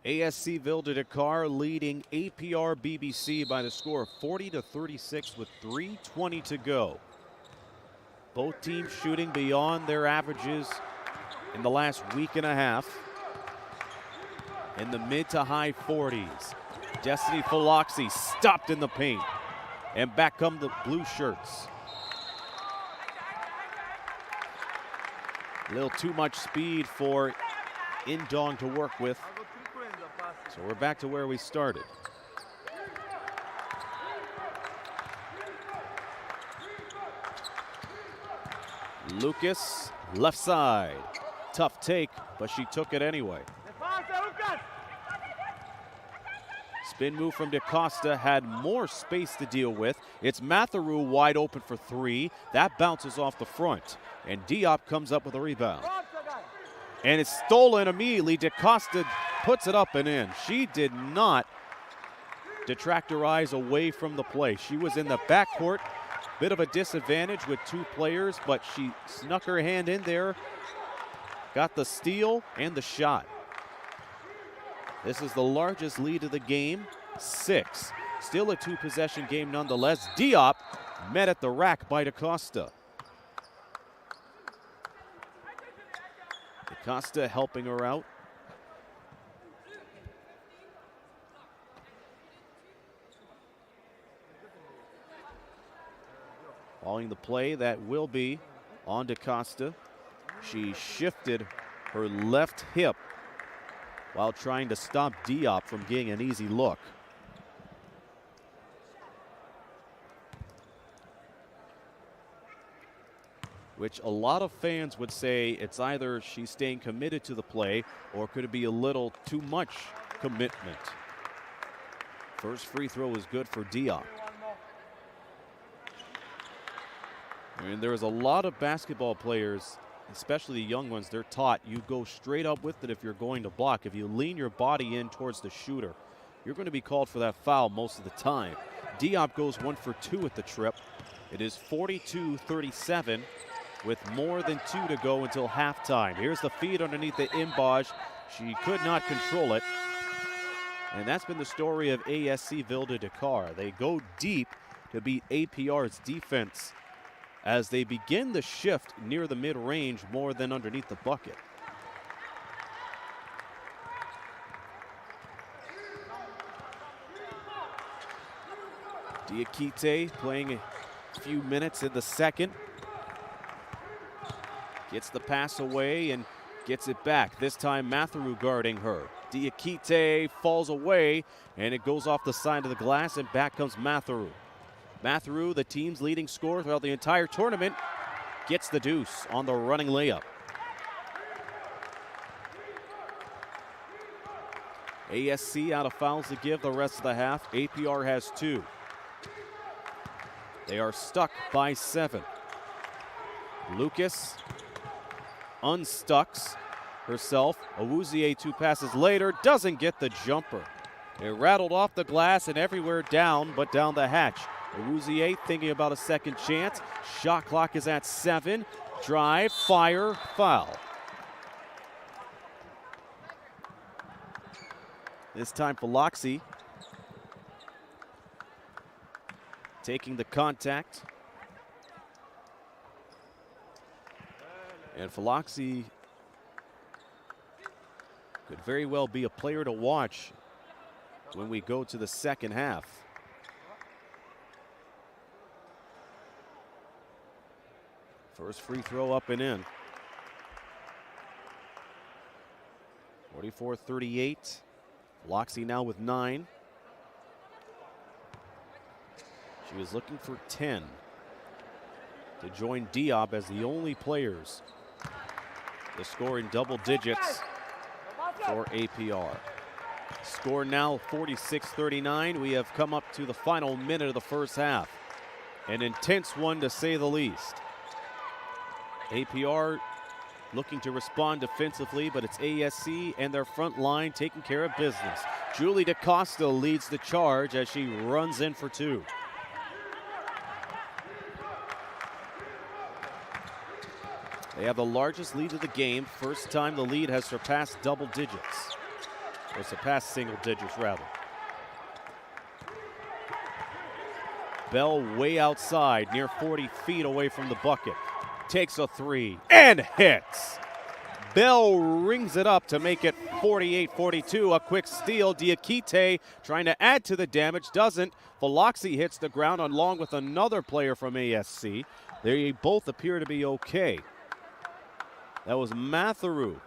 ASC Ville de Dakar leading APR BBC by the score of 40-36 with 3:20 to go. Both teams shooting beyond their averages in the last week and a half, in the mid to high 40s. Destiny Foloxi stopped in the paint, and back come the blue shirts. A little too much speed for Indong to work with. So we're back to where we started. Lucas, left side. Tough take, but she took it anyway. Spin move from DaCosta had more space to deal with. It's Matheru wide open for three. That bounces off the front, and Diop comes up with a rebound. And it's stolen immediately. DaCosta puts it up and in. She did not detract her eyes away from the play. She was in the backcourt. Bit of a disadvantage with two players, but she snuck her hand in there, got the steal and the shot. This is the largest lead of the game, 6. Still a two-possession game nonetheless. Diop met at the rack by DaCosta. DaCosta helping her out. Following the play, that will be on DaCosta. She shifted her left hip while trying to stop Diop from getting an easy look. Which a lot of fans would say it's either she's staying committed to the play or could it be a little too much commitment. First free throw is good for Diop. I mean, there's a lot of basketball players, especially the young ones, they're taught you go straight up with it if you're going to block. If you lean your body in towards the shooter, you're going to be called for that foul most of the time. Diop goes 1 for 2 at the trip. It is 42-37 with more than 2 to go until halftime. Here's the feed underneath the Imbaj. She could not control it. And that's been the story of ASC Ville de Dakar. They go deep to beat APR's defense as they begin the shift near the mid-range more than underneath the bucket. Diakite playing a few minutes in the second. Gets the pass away and gets it back. This time Matheru guarding her. Diakite falls away and it goes off the side of the glass and back comes Matheru. Matheru, the team's leading scorer throughout the entire tournament, gets the deuce on the running layup. ASC out of fouls to give the rest of the half. APR has 2. They are stuck by 7. Lucas unstucks herself. Awuzie 2 passes later, doesn't get the jumper. It rattled off the glass and everywhere down but down the hatch. Awuzie thinking about a second chance. Shot clock is at 7. Drive, fire, foul. This time Faloxi taking the contact. And Faloxi could very well be a player to watch when we go to the second half. First free throw up and in. 44-38. Faloxi now with 9. She is looking for 10 to join Diop as the only players to score in double digits for APR. Score now 46-39. We have come up to the final minute of the first half. An intense one to say the least. APR looking to respond defensively, but it's ASC and their front line taking care of business. Julie DaCosta leads the charge as she runs in for 2. They have the largest lead of the game. First time the lead has surpassed double digits. Or surpassed single digits, rather. Bell way outside, near 40 feet away from the bucket. Takes a 3 and hits. Bell rings it up to make it 48-42. A quick steal. Diakite trying to add to the damage. Doesn't. Faloxi hits the ground along with another player from ASC. They both appear to be okay. That was Matheru.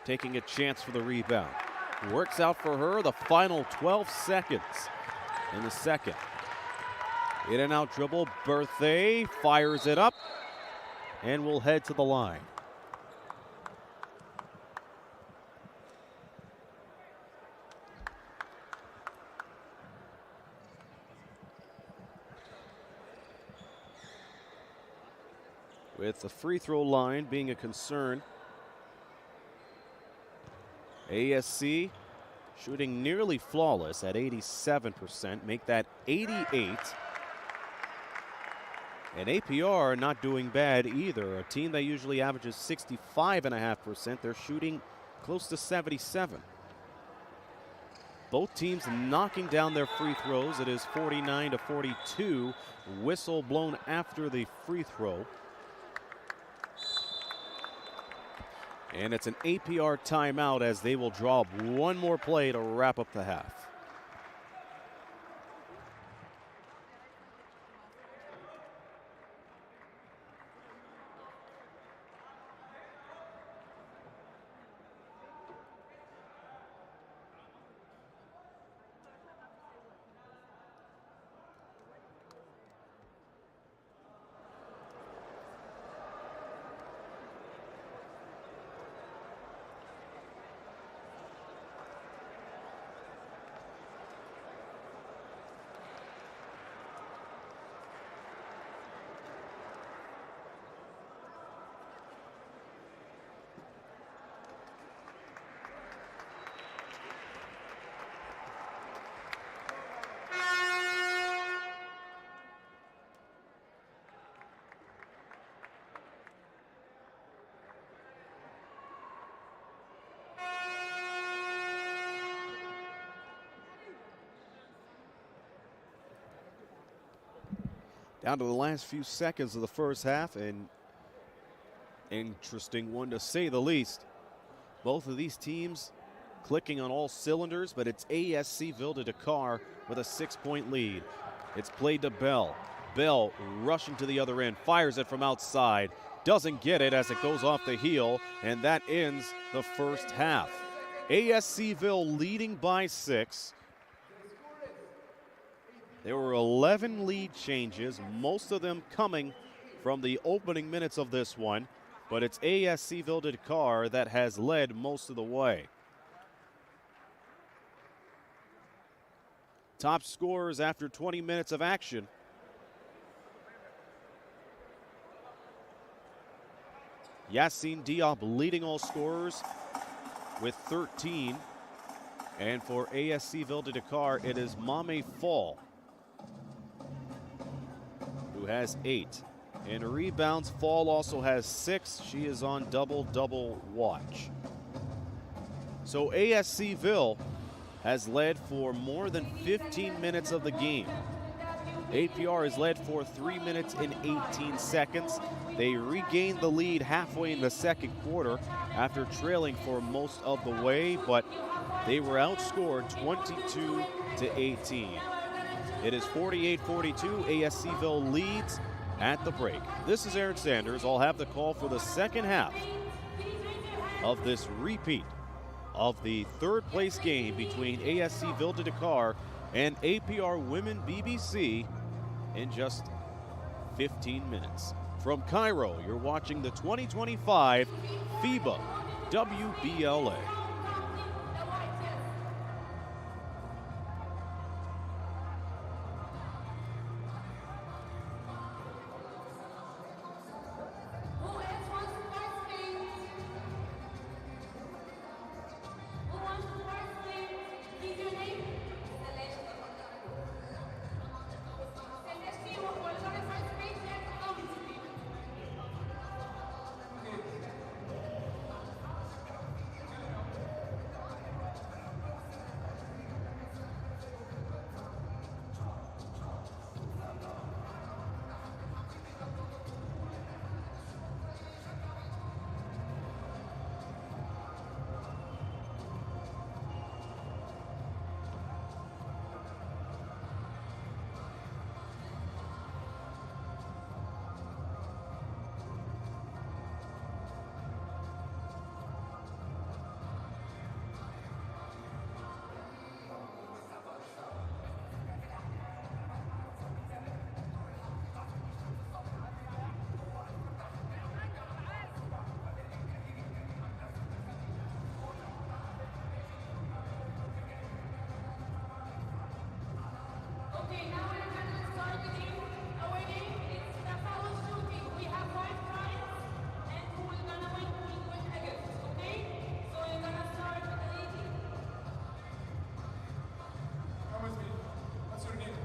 Taking a chance for the rebound. Works out for her the final 12 seconds in the second. In and out dribble, Berthet fires it up and will head to the line. With the free throw line being a concern, ASC shooting nearly flawless at 87%, make that 88. And APR not doing bad either. A team that usually averages 65.5%, they're shooting close to 77. Both teams knocking down their free throws. It is 49-42. Whistle blown after the free throw. And it's an APR timeout as they will draw up one more play to wrap up the half. Down to the last few seconds of the first half, and interesting one to say the least. Both of these teams clicking on all cylinders, but it's ASC Ville de Dakar with a 6-point lead. It's played to Bell. Bell rushing to the other end, fires it from outside, doesn't get it as it goes off the heel, and that ends the first half. ASC Ville leading by 6. There were 11 lead changes, most of them coming from the opening minutes of this one, but it's ASC Ville de Dakar that has led most of the way. Top scorers after 20 minutes of action. Yassine Diop leading all scorers with 13. And for ASC Ville de Dakar, it is Mame Fall who has 8. And rebounds, Fall also has 6. She is on double-double watch. So ASC Ville has led for more than 15 minutes of the game. APR has led for 3 minutes and 18 seconds. They regained the lead halfway in the second quarter after trailing for most of the way, but they were outscored 22-18. It is 48-42. ASC Ville leads at the break. This is Aaron Sanders. I'll have the call for the second half of this repeat of the third place game between ASC Ville de Dakar and APR Women BBC in just 15 minutes. From Cairo, you're watching the 2025 FIBA WBLA. Okay, now we're gonna start the game. Our game is the foul shooting. We have 5 tries, and who will gonna win will win a gift. Okay? So you're gonna start with the lady. Come with me. What's your name?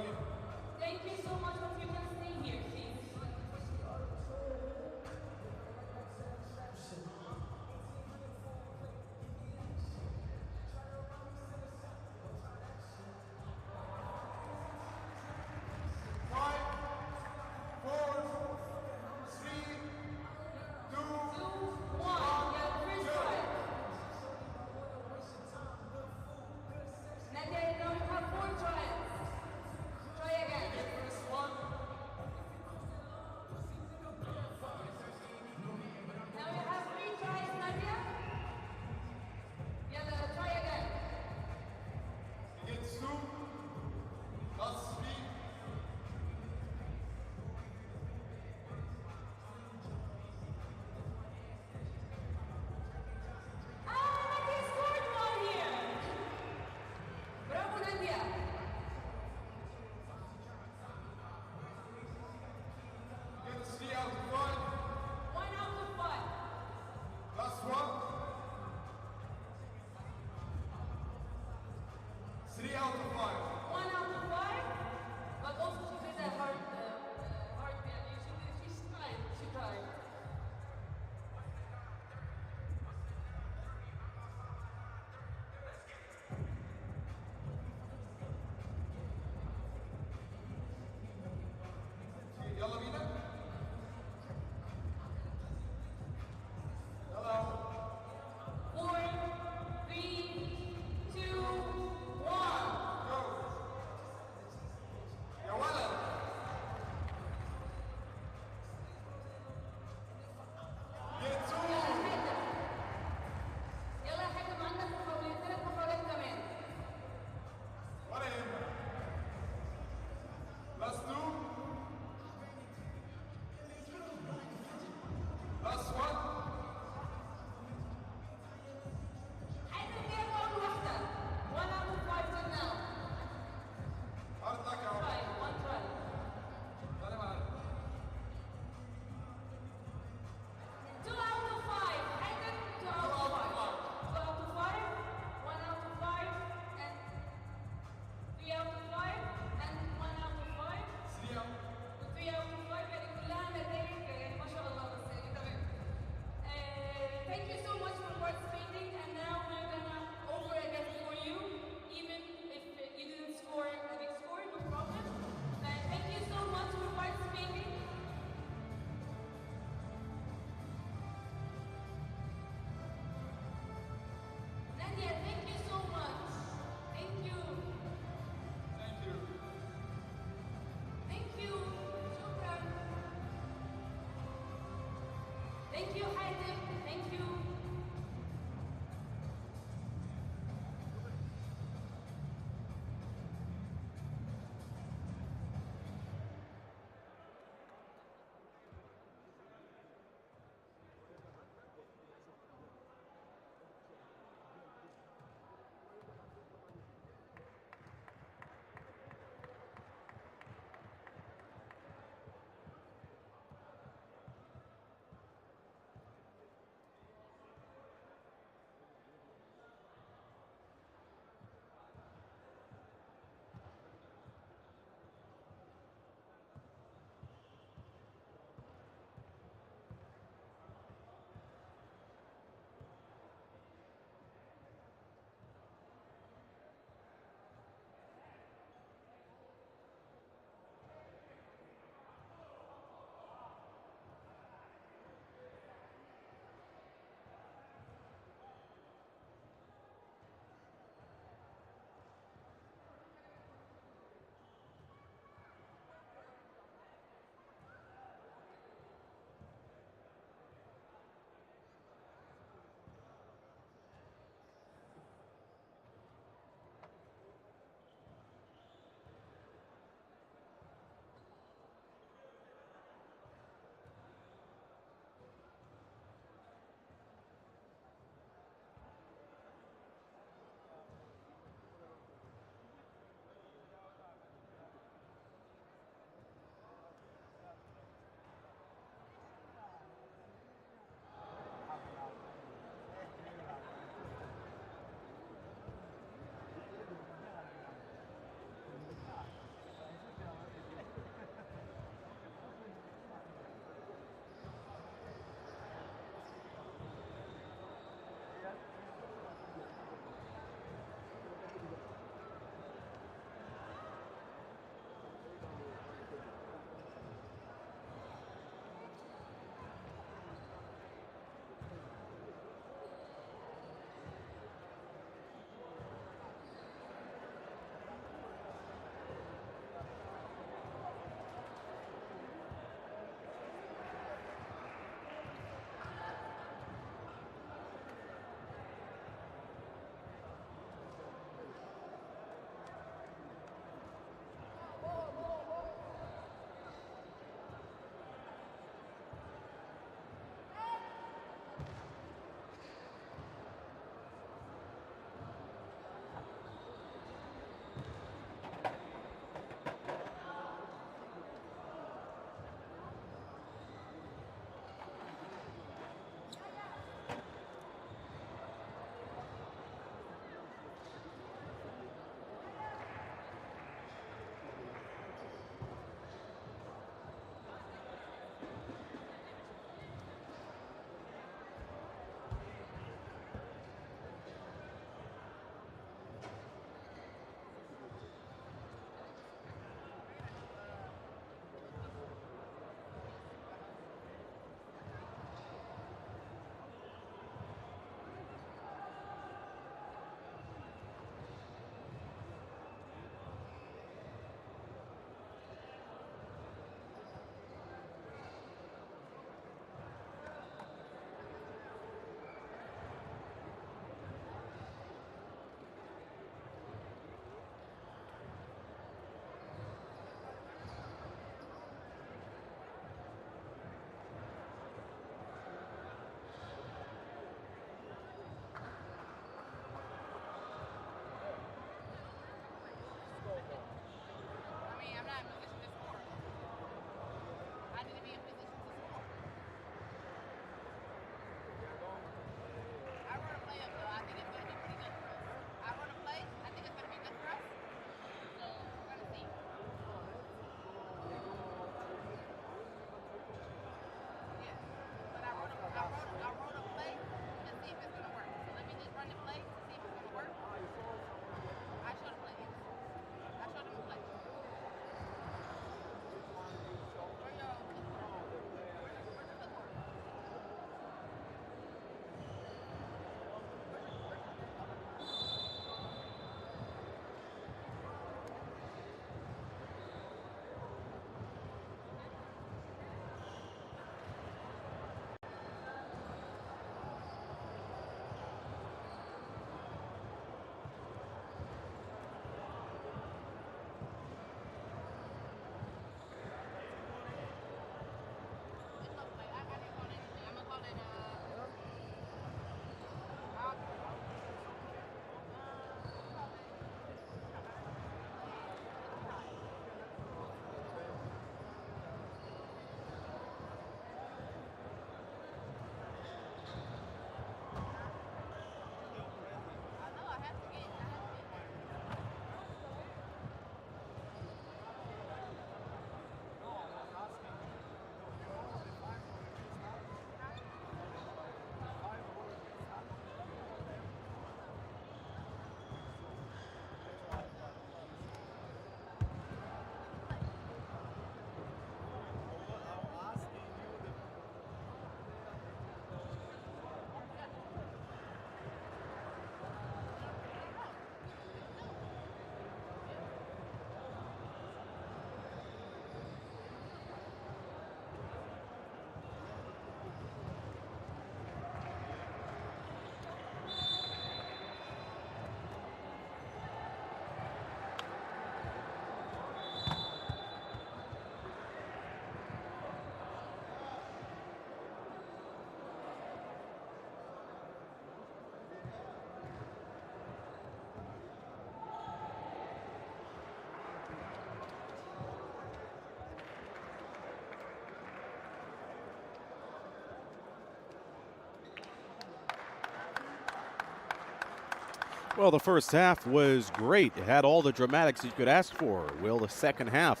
Well, the first half was great. It had all the dramatics you could ask for. Will the second half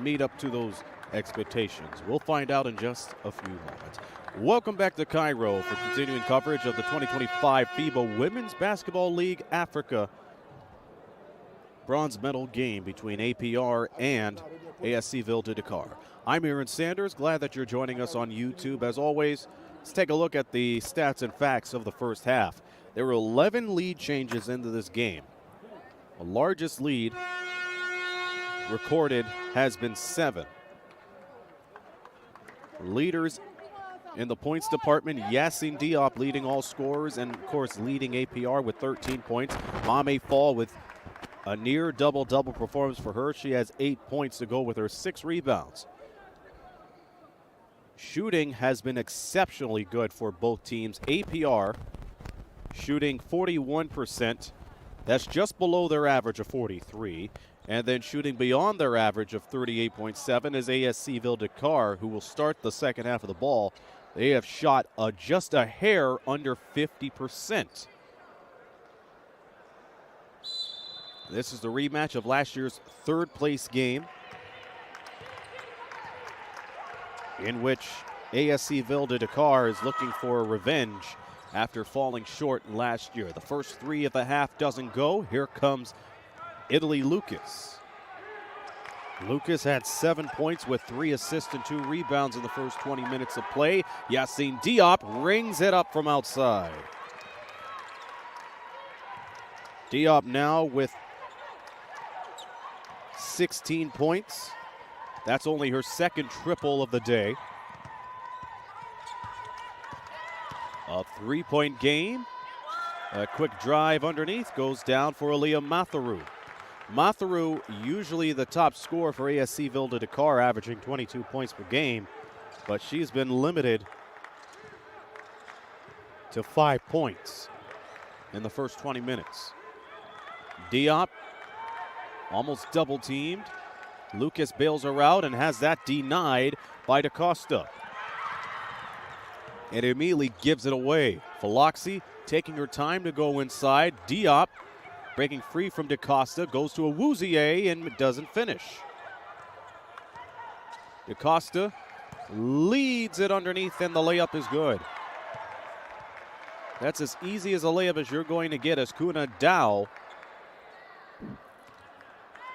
meet up to those expectations? We'll find out in just a few moments. Welcome back to Cairo for continuing coverage of the 2025 FIBA Women's Basketball League Africa bronze medal game between APR and ASC Ville de Dakar. I'm Aaron Sanders. Glad that you're joining us on YouTube. As always, let's take a look at the stats and facts of the first half. There were 11 lead changes into this game. The largest lead recorded has been 7. Leaders in the points department, Yassine Diop leading all scorers and, of course, leading APR with 13 points. Mame Fall with a near double-double performance for her. She has 8 points to go with her 6 rebounds. Shooting has been exceptionally good for both teams. APR shooting 41%. That's just below their average of 43. And then shooting beyond their average of 38.7 is ASC Ville de Dakar, who will start the second half of the ball. They have shot just a hair under 50%. This is the rematch of last year's third-place game, in which ASC Ville de Dakar is looking for revenge after falling short last year. The first 3 of the half doesn't go. Here comes Italy Lucas. Lucas had 7 points with 3 assists and 2 rebounds in the first 20 minutes of play. Yassine Diop rings it up from outside. Diop now with 16 points. That's only her second triple of the day. A 3-point game. A quick drive underneath goes down for Aaliyah Matharu. Matharu, usually the top scorer for ASC Ville de Dakar, averaging 22 points per game, but she's been limited to 5 points in the first 20 minutes. Diop almost double teamed. Lucas bails her out and has that denied by DaCosta. And immediately gives it away. Philoxy taking her time to go inside. Diop breaking free from DaCosta, goes to Awuzie and doesn't finish. DaCosta leads it underneath and the layup is good. That's as easy as a layup as you're going to get as Kuna Dow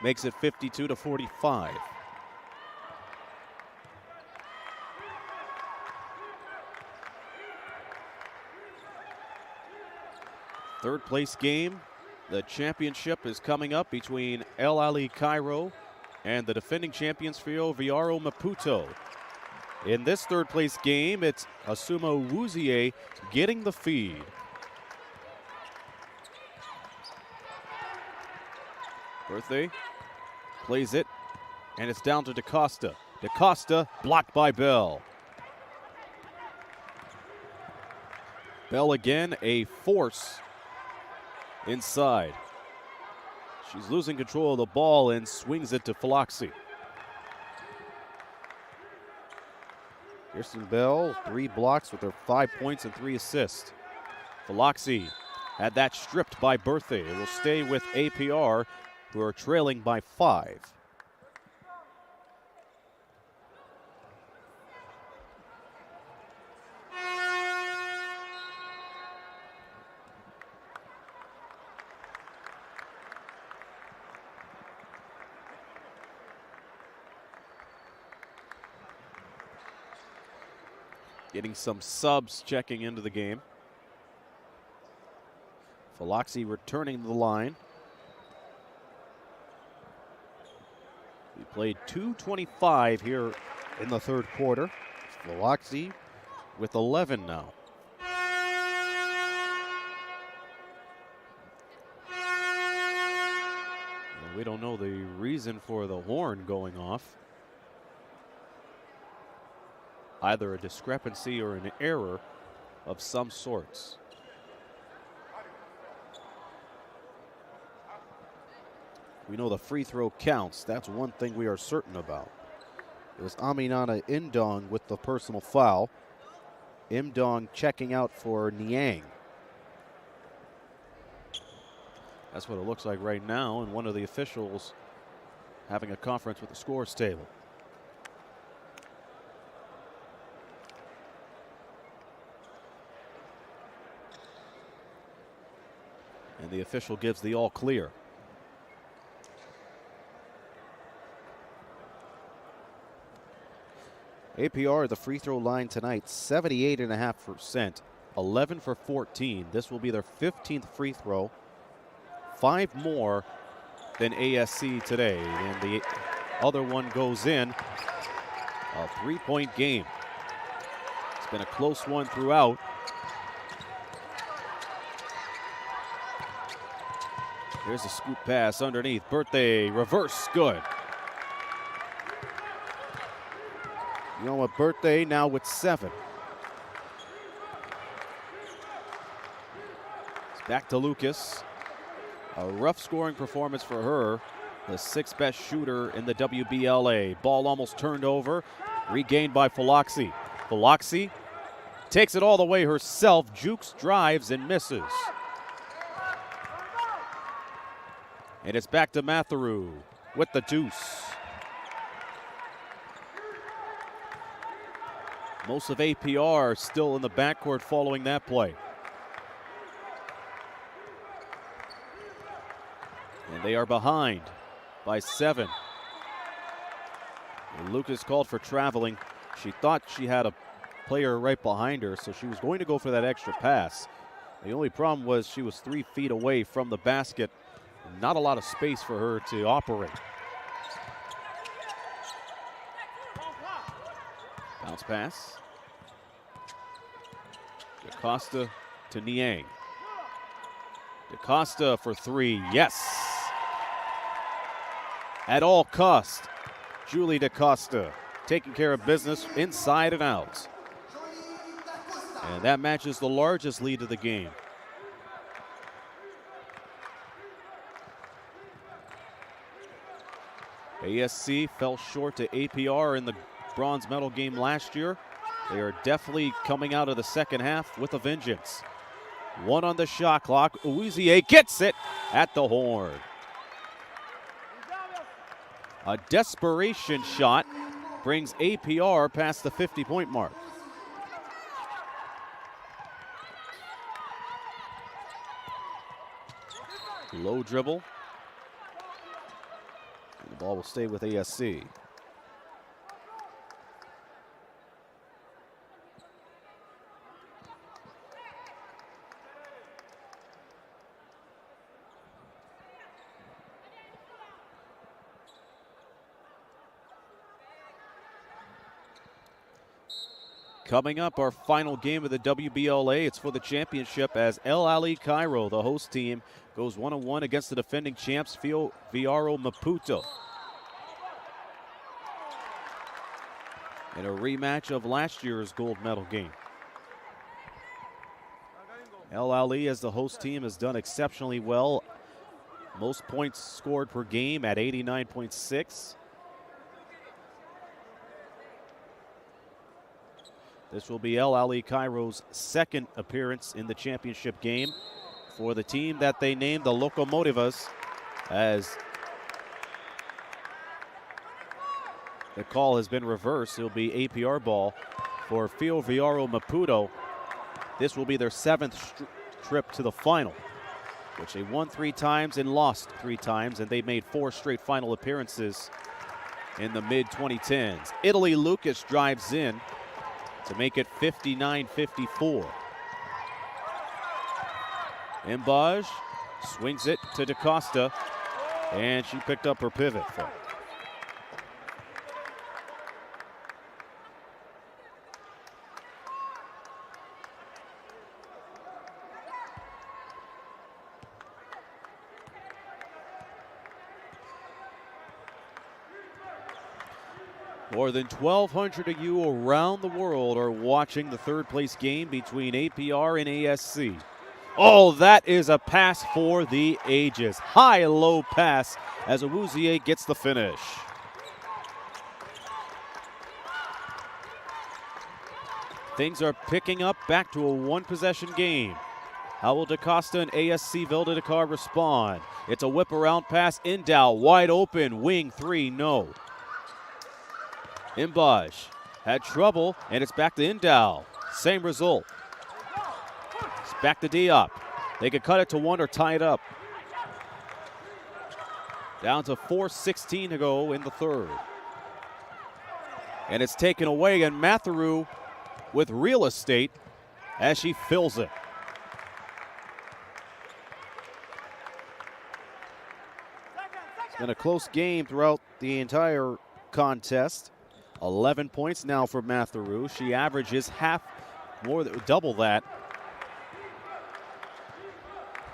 makes it 52-45. Third place game. The championship is coming up between El Ali Cairo and the defending champions Fio Viaro Maputo. In this third place game, it's Asuma Awuzie getting the feed. Birthday plays it, and it's down to DaCosta. DaCosta blocked by Bell. Bell again, a force inside. She's losing control of the ball and swings it to Philoxy. Kirsten Bell, 3 blocks with her 5 points and 3 assists. Philoxy had that stripped by Birthday. It will stay with APR, who are trailing by 5. Getting some subs checking into the game. Philoxy returning to the line. We played 2:25 here in the third quarter. Philoxy with 11 now. And we don't know the reason for the horn going off. Either a discrepancy or an error of some sorts. We know the free throw counts. That's one thing we are certain about. It was Aminata Indong with the personal foul. Indong checking out for Niang. That's what it looks like right now, and one of the officials having a conference with the scores table. And the official gives the all clear. APR at the free throw line tonight, 78.5%, 11 for 14. This will be their 15th free throw, 5 more than ASC today. And the other one goes in, a 3-point game. It's been a close one throughout. Here's a scoop pass underneath. Birthday reverse, good. You know what, Birthday now with 7. It's back to Lucas. A rough scoring performance for her, the 6th best shooter in the WBLA. Ball almost turned over, regained by Faloxi. Faloxi takes it all the way herself, jukes, drives, and misses. And it's back to Matheru with the deuce. Most of APR still in the backcourt following that play. And they are behind by 7. And Lucas called for traveling. She thought she had a player right behind her, so she was going to go for that extra pass. The only problem was she was 3 feet away from the basket. Not a lot of space for her to operate. Bounce pass. DaCosta to Niang. DaCosta for 3, yes. At all cost, Julie DaCosta taking care of business inside and out. And that matches the largest lead of the game. ASC fell short to APR in the bronze medal game last year. They are definitely coming out of the second half with a vengeance. 1 on the shot clock. Uwuzie gets it at the horn. A desperation shot brings APR past the 50-point mark. Low dribble. The ball will stay with ASC. Coming up, our final game of the WBLA. It's for the championship as El Ali Cairo, the host team, goes 1-1 against the defending champs, Viaro Maputo. In a rematch of last year's gold medal game. El Ali, as the host team, has done exceptionally well. Most points scored per game at 89.6. This will be El Ali Cairo's 2nd appearance in the championship game for the team that they named the Locomotivas, as the call has been reversed. It'll be APR ball for Viaro Maputo. This will be their 7th trip to the final, which they won 3 times and lost 3 times, and they made 4 straight final appearances in the mid-2010s. Italy Lucas drives in to make it 59-54. Mbaj swings it to DaCosta, and she picked up her pivot. More than 1,200 of you around the world are watching the 3rd place game between APR and ASC. Oh, that is a pass for the ages. High-low pass as Uwuzie gets the finish. Things are picking up back to a 1-possession game. How will DaCosta and ASC Ville de Dakar respond? It's a whip around pass. Indow wide open. Wing three, no. Imbaj had trouble, and it's back to Indow. Same result. It's back to Diop. They could cut it to one or tie it up. Down to 4:16 to go in the third. And it's taken away, and Matheru with real estate as she fills it. It's been a close game throughout the entire contest. 11 points now for Matheru. She averages double that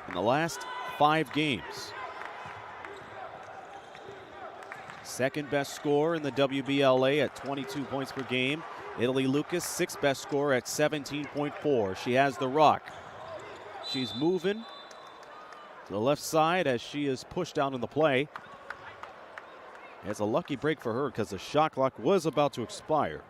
in the last 5 games. Second best scorer in the WBLA at 22 points per game. Italy Lucas, 6th best scorer at 17.4. She has the rock. She's moving to the left side as she is pushed out in the play. It's a lucky break for her because the shot clock was about to expire.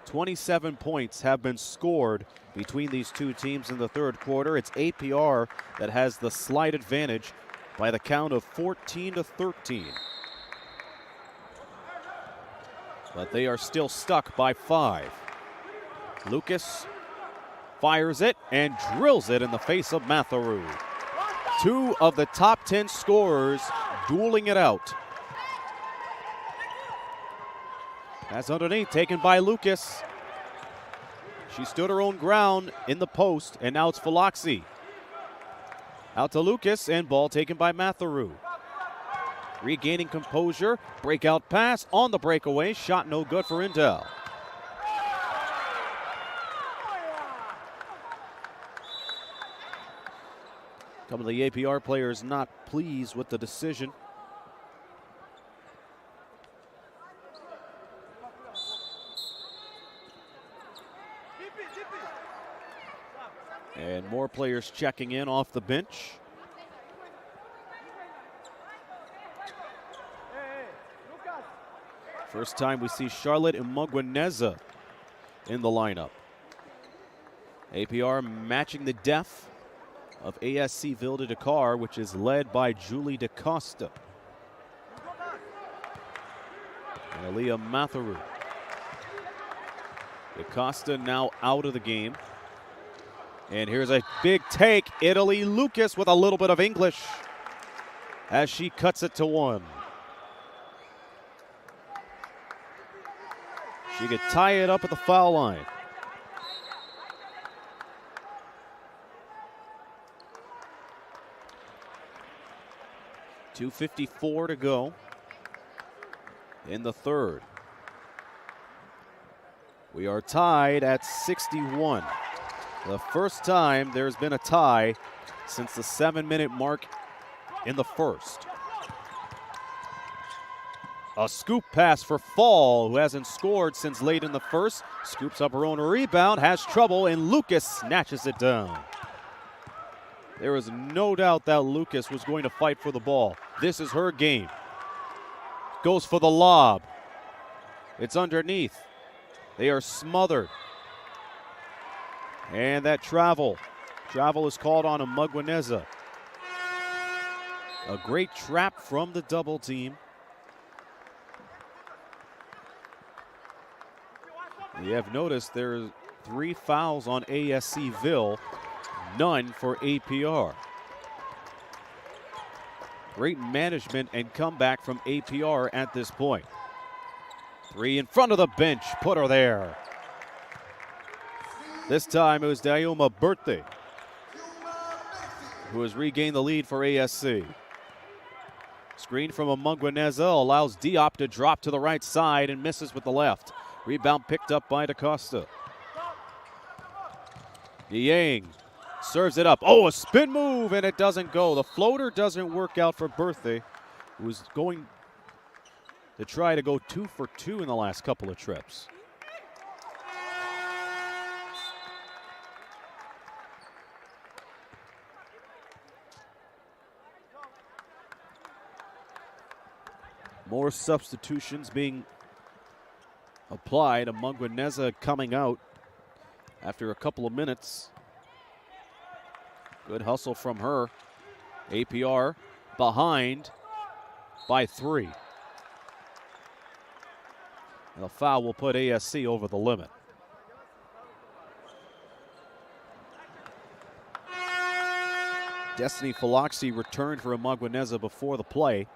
27 points have been scored between these two teams in the third quarter. It's APR that has the slight advantage by the count of 14-13. But they are still stuck by 5. Lucas fires it and drills it in the face of Matheru. 2 of the top 10 scorers dueling it out. That's underneath, taken by Lucas. She stood her own ground in the post, and now it's Philoxi. Out to Lucas, and ball taken by Matheru. Regaining composure, breakout pass on the breakaway, shot no good for Intel. Some of the APR players not pleased with the decision. And more players checking in off the bench. First time we see Charlotte Imogwaneza in the lineup. APR matching the depth of ASC Ville de Dakar, which is led by Julie DaCosta. And Aaliyah Matheru. DaCosta now out of the game. And here's a big take. Italy Lucas with a little bit of English as she cuts it to 1. She could tie it up at the foul line. .254 to go in the third. We are tied at 61. The first time there's been a tie since the 7-minute mark in the first. A scoop pass for Fall, who hasn't scored since late in the first. Scoops up her own rebound, has trouble, and Lucas snatches it down. There was no doubt that Lucas was going to fight for the ball. This is her game. Goes for the lob. It's underneath. They are smothered. And that travel is called on Imogwaneza. A great trap from the double team. You have noticed there's 3 fouls on ASC Ville, none for APR. Great management and comeback from APR at this point. 3 in front of the bench, put her there. This time it was Dayuma Berthe who has regained the lead for ASC. Screen from Imogwaneza allows Diop to drop to the right side and misses with the left. Rebound picked up by DaCosta. Yang serves it up. Oh, a spin move, and it doesn't go. The floater doesn't work out for Berthe, who's going to try to go 2 for 2 in the last couple of trips. More substitutions being applied. Amangwaneza coming out after a couple of minutes. Good hustle from her. APR behind by 3. And the foul will put ASC over the limit. Destiny Philoxy returned for Amangwaneza before the play.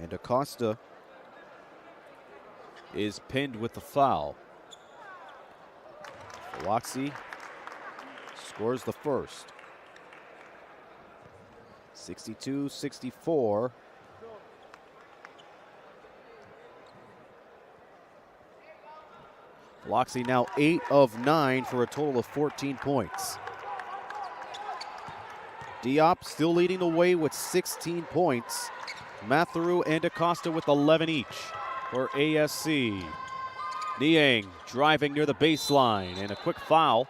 And Acosta is pinned with the foul. Philoxy scores the first. 62-64. Philoxy now 8 of 9 for a total of 14 points. Diop still leading the way with 16 points. Matheru and Acosta with 11 each for ASC. Niang driving near the baseline, and a quick foul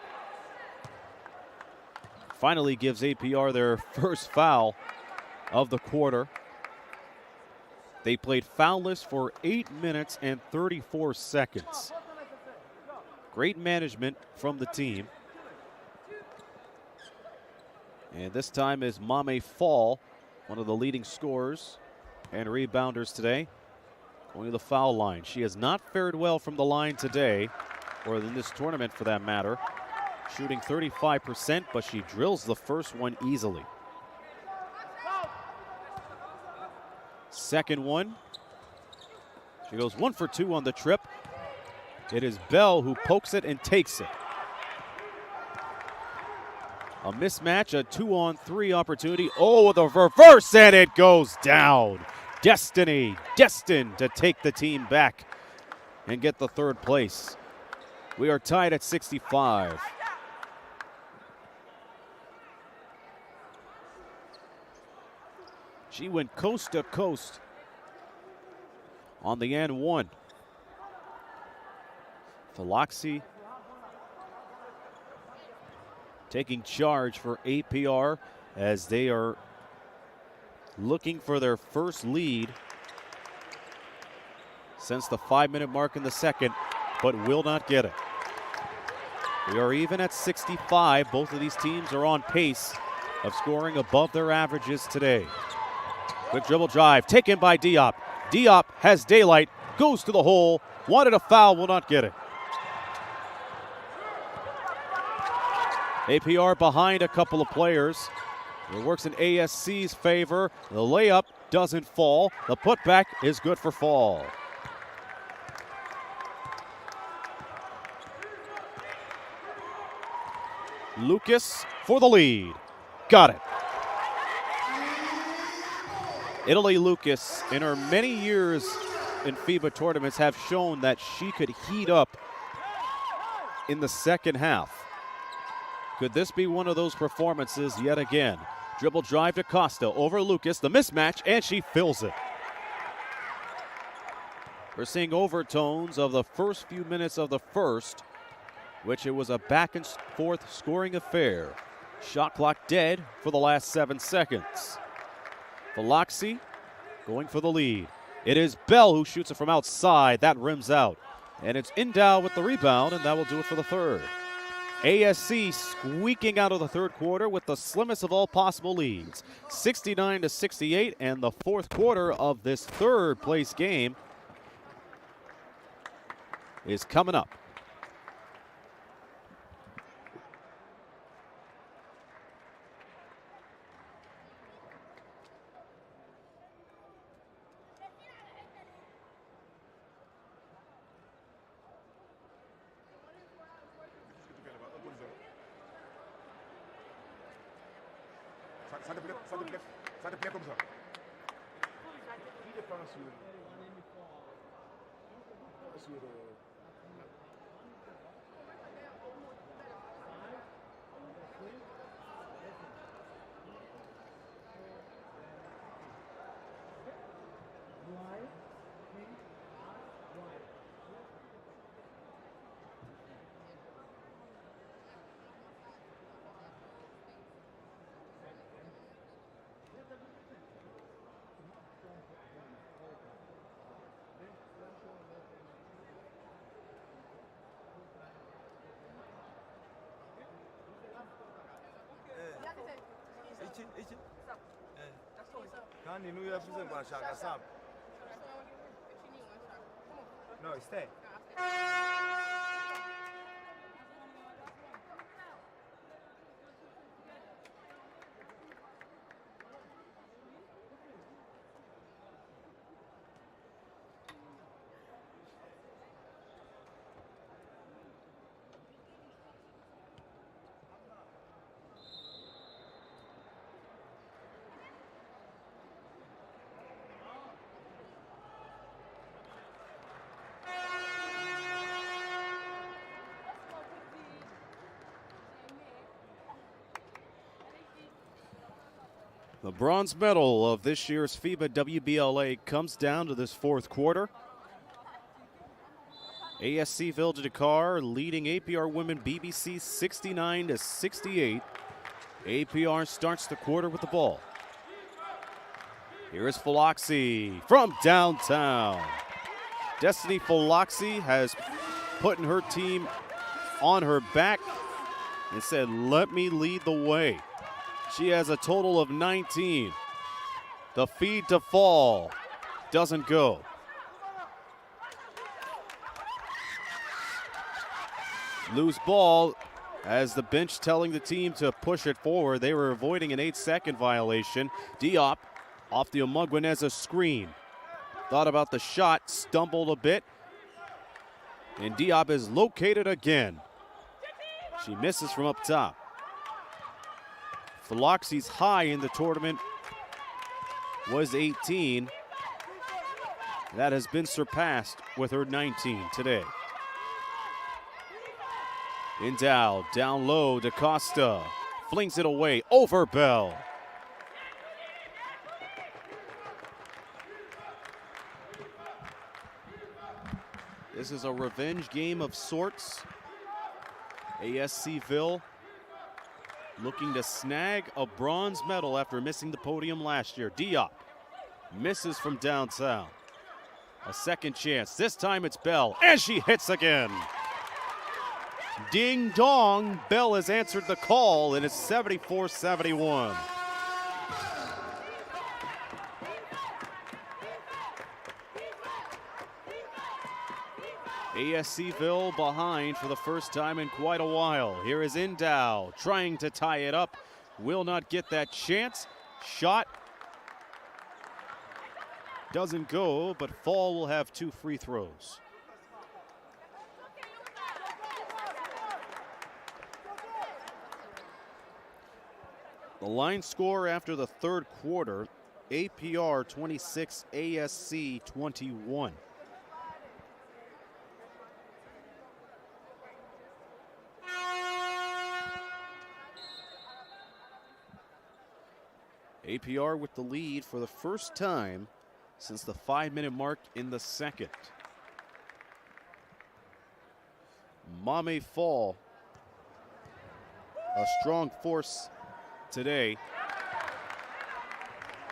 finally gives APR their first foul of the quarter. They played foulless for 8 minutes and 34 seconds. Great management from the team. And this time is Mame Fall, one of the leading scorers and rebounders today, going to the foul line. She has not fared well from the line today, or in this tournament for that matter. Shooting 35%, but she drills the first one easily. Second one. She goes 1 for 2 on the trip. It is Bell who pokes it and takes it. A mismatch, a 2-on-3 opportunity. Oh, the reverse, and it goes down. Destiny destined to take the team back and get the third place. We are tied at 65. She went coast to coast on the N1. Philoxy taking charge for APR as they are looking for their first lead since the 5-minute mark in the second, but will not get it. We are even at 65. Both of these teams are on pace of scoring above their averages today. Quick dribble drive taken by Diop. Diop has daylight, goes to the hole, wanted a foul, will not get it. APR behind a couple of players. It works in ASC's favor. The layup doesn't fall. The putback is good for Fall. Lucas for the lead. Got it. Italy Lucas, in her many years in FIBA tournaments, have shown that she could heat up in the second half. Could this be one of those performances yet again? Dribble drive to Costa over Lucas, the mismatch, and she fills it. We're seeing overtones of the first few minutes of the first, which it was a back and forth scoring affair. Shot clock dead for the last 7 seconds. Philoxy going for the lead. It is Bell who shoots it from outside. That rims out. And it's Indow with the rebound, and that will do it for the third. ASC squeaking out of the third quarter with the slimmest of all possible leads. 69-68, and the fourth quarter of this third place game is coming up. Ça te plaît comme ça. Qui défend sur için. Kan nu yapıyorsun bana şaka sap. No, stay. The bronze medal of this year's FIBA WBLA comes down to this fourth quarter. ASC Ville de Dakar leading APR women BBC 69-68. APR starts the quarter with the ball. Here is Philoxy from downtown. Destiny Philoxy has put her team on her back and said, let me lead the way. She has a total of 19. The feed to fall doesn't go. Loose ball as the bench telling the team to push it forward. They were avoiding an 8-second violation. Diop off the Omugweneza screen. Thought about the shot, stumbled a bit. And Diop is located again. She misses from up top. Philoxy's high in the tournament was 18. That has been surpassed with her 19 today. Endow, down low, DaCosta flings it away, over Bell. This is a revenge game of sorts. ASC Ville looking to snag a bronze medal after missing the podium last year. Diop misses from downtown. A second chance. This time it's Bell, and she hits again. Ding dong, Bell has answered the call, and it's 74-71. ASC Ville behind for the first time in quite a while. Here is Endow trying to tie it up. Will not get that chance. Shot doesn't go, but Fall will have 2 free throws. The line score after the third quarter, APR 26, ASC 21. APR with the lead for the first time since the 5-minute mark in the second. Mame Fall, a strong force today.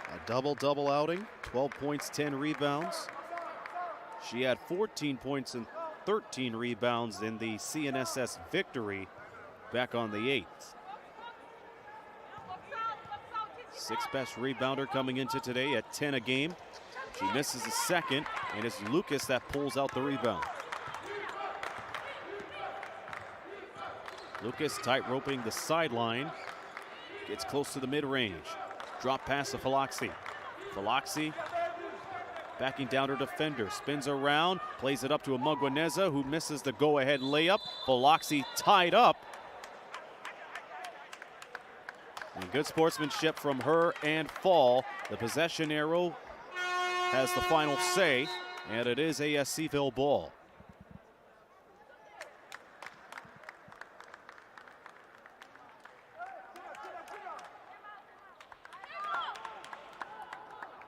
A double-double outing, 12 points, 10 rebounds. She had 14 points and 13 rebounds in the CNSS victory back on the 8th. 6th best rebounder coming into today at 10 a game. She misses the second, and it's Lucas that pulls out the rebound. Lucas tight-roping the sideline. Gets close to the mid-range. Drop pass to Philoxy. Philoxy backing down her defender. Spins around, plays it up to Omugweneza, who misses the go-ahead layup. Philoxy tied up. And good sportsmanship from her and Fall. The possession arrow has the final say, and it is ASC Ville ball.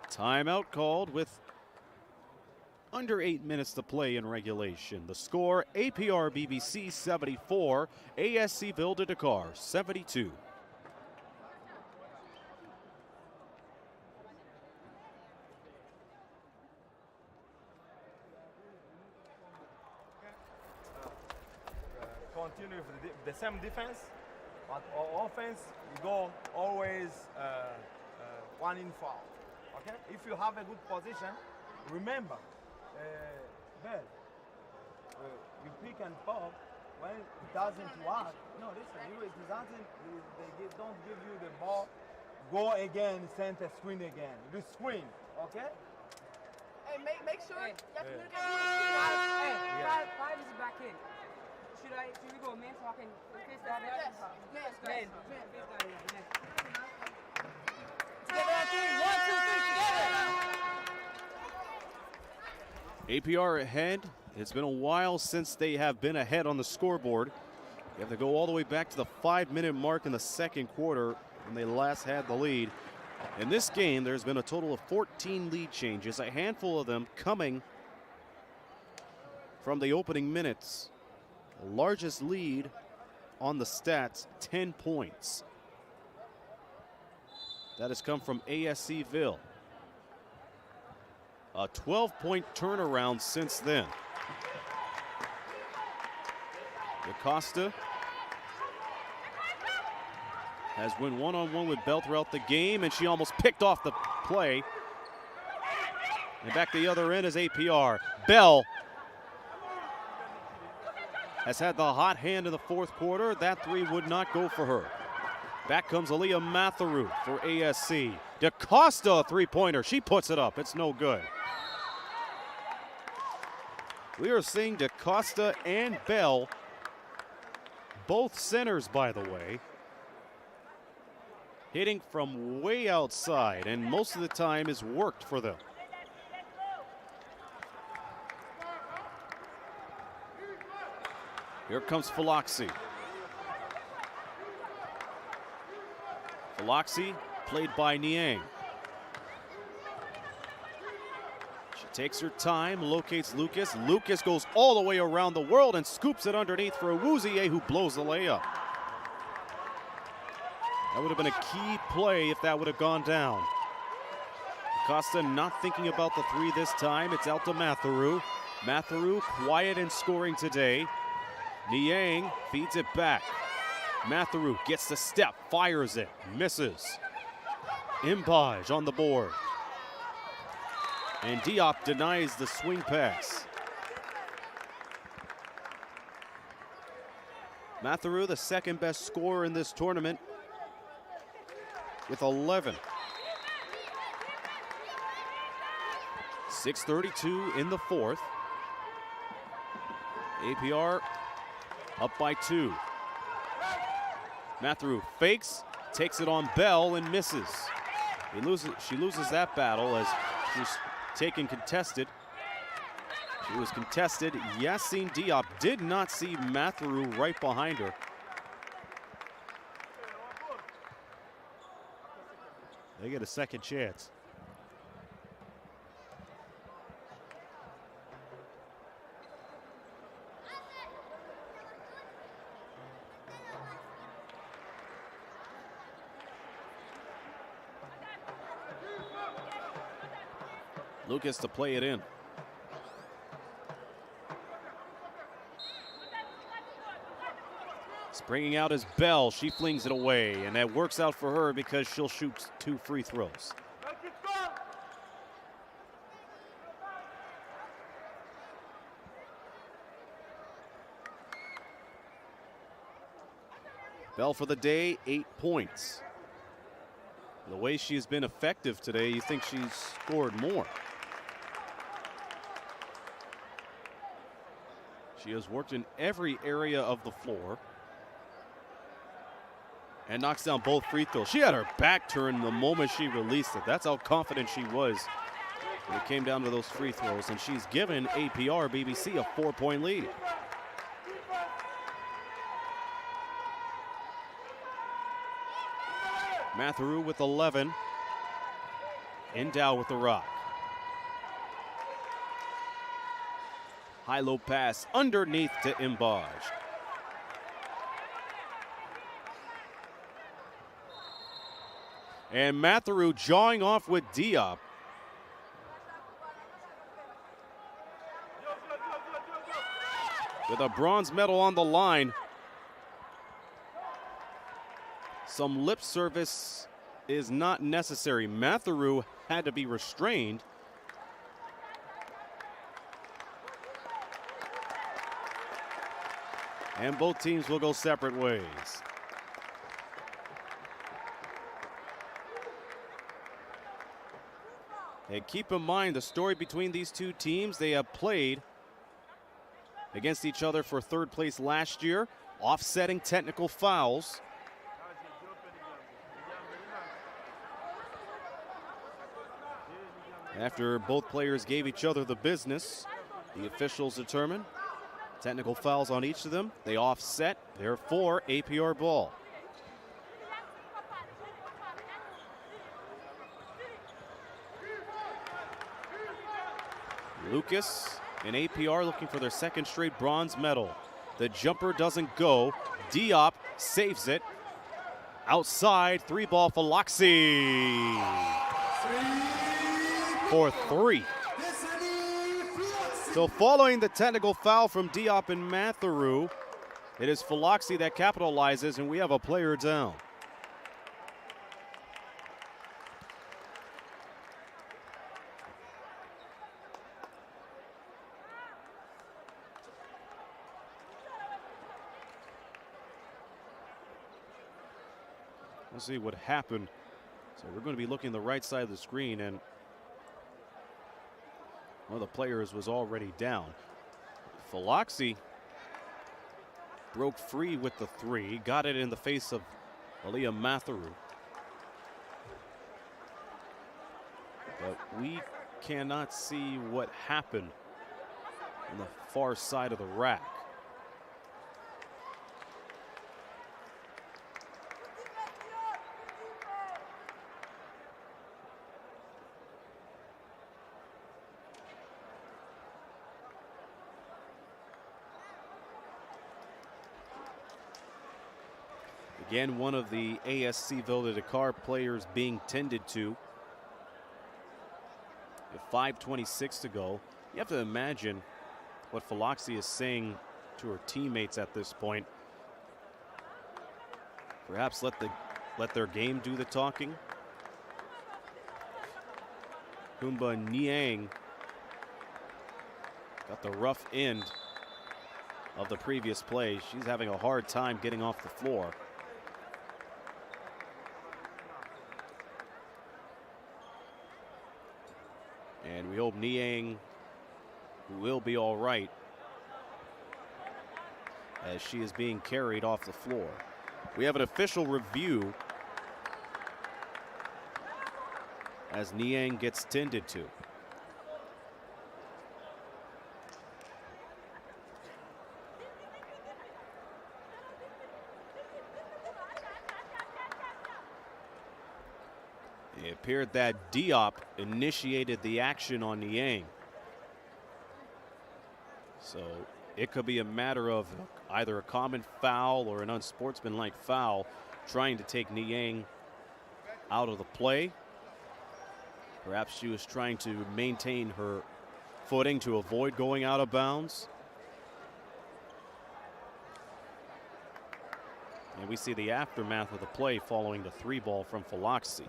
Timeout called with under 8 minutes to play in regulation. The score, APR BBC 74, ASC Ville de Dakar 72. Continue with the same defense, but our offense, we go always always one in foul. Okay? If you have a good position, remember, Bell, you pick and pop. When it doesn't work, no, listen, it doesn't, don't give you the ball, go again, center screen again. You screen, okay? Hey, make sure you have to communicate. Hey, five is back in. Should we go man so I can face that? Yes, Man. Together on three. 1, 2, 3, together. APR ahead. It's been a while since they have been ahead on the scoreboard. You have to go all the way back to the 5-minute mark in the second quarter when they last had the lead. In this game, there's been a total of 14 lead changes, a handful of them coming from the opening minutes. The largest lead on the stats, 10 points. That has come from ASC Ville. A 12-point turnaround since then. DaCosta has went one-on-one with Bell throughout the game, and she almost picked off the play. And back the other end is APR. Bell has had the hot hand in the fourth quarter. That three would not go for her. Back comes Aaliyah Matheru for ASC. DaCosta, a three-pointer. She puts it up. It's no good. We are seeing DaCosta and Bell, both centers, by the way, hitting from way outside, and most of the time is worked for them. Here comes Philoxy. Philoxy played by Niang. She takes her time, locates Lucas. Lucas goes all the way around the world and scoops it underneath for Awuzie, who blows the layup. That would have been a key play if that would have gone down. Costa not thinking about the three this time. It's out to Matheru. Matheru quiet in scoring today. Niang feeds it back. Matheru gets the step, fires it, misses. Impage on the board. And Diop denies the swing pass. Matheru, the second best scorer in this tournament, with 11. 6:32 in the fourth. APR up by 2. Matheru fakes, takes it on Bell and misses. She loses that battle as she's taken contested. She was contested. Yassine Diop did not see Matheru right behind her. They get a second chance. Lucas to play it in. Springing out is Bell. She flings it away, and that works out for her because she'll shoot 2 free throws. Bell for the day, 8 points. The way she's been effective today, you think she's scored more. She has worked in every area of the floor and knocks down both free throws. She had her back turned the moment she released it. That's how confident she was when it came down to those free throws, and she's given APR BBC a 4-point lead. Matheru with 11. Endow with the rock. High-low pass underneath to Imbage. And Matheru jawing off with Diop. With a bronze medal on the line. Some lip service is not necessary. Matheru had to be restrained. And both teams will go separate ways. And keep in mind the story between these two teams. They have played against each other for third place last year, offsetting technical fouls. After both players gave each other the business, the officials determined technical fouls on each of them. They offset, therefore APR ball. Lucas and APR looking for their second straight bronze medal. The jumper doesn't go. Diop saves it. Outside, 3-ball for Loxy. For 3. So following the technical foul from Diop and Matheru, it is Philoxy that capitalizes, and we have a player down. Let's see what happened. So we're going to be looking the right side of the screen, and one of the players was already down. Philoxy broke free with the 3, got it in the face of Aliyah Matheru. But we cannot see what happened on the far side of the rack. Again, one of the ASC Ville de Dakar players being tended to. With 5:26 to go. You have to imagine what Philoxy is saying to her teammates at this point. Perhaps let their game do the talking. Kumba Niang got the rough end of the previous play. She's having a hard time getting off the floor. And we hope Niang will be all right as she is being carried off the floor. We have an official review as Niang gets tended to. It appeared that Diop initiated the action on Niang. So it could be a matter of either a common foul or an unsportsmanlike foul trying to take Niang out of the play. Perhaps she was trying to maintain her footing to avoid going out of bounds. And we see the aftermath of the play following the 3-ball from Philoxy.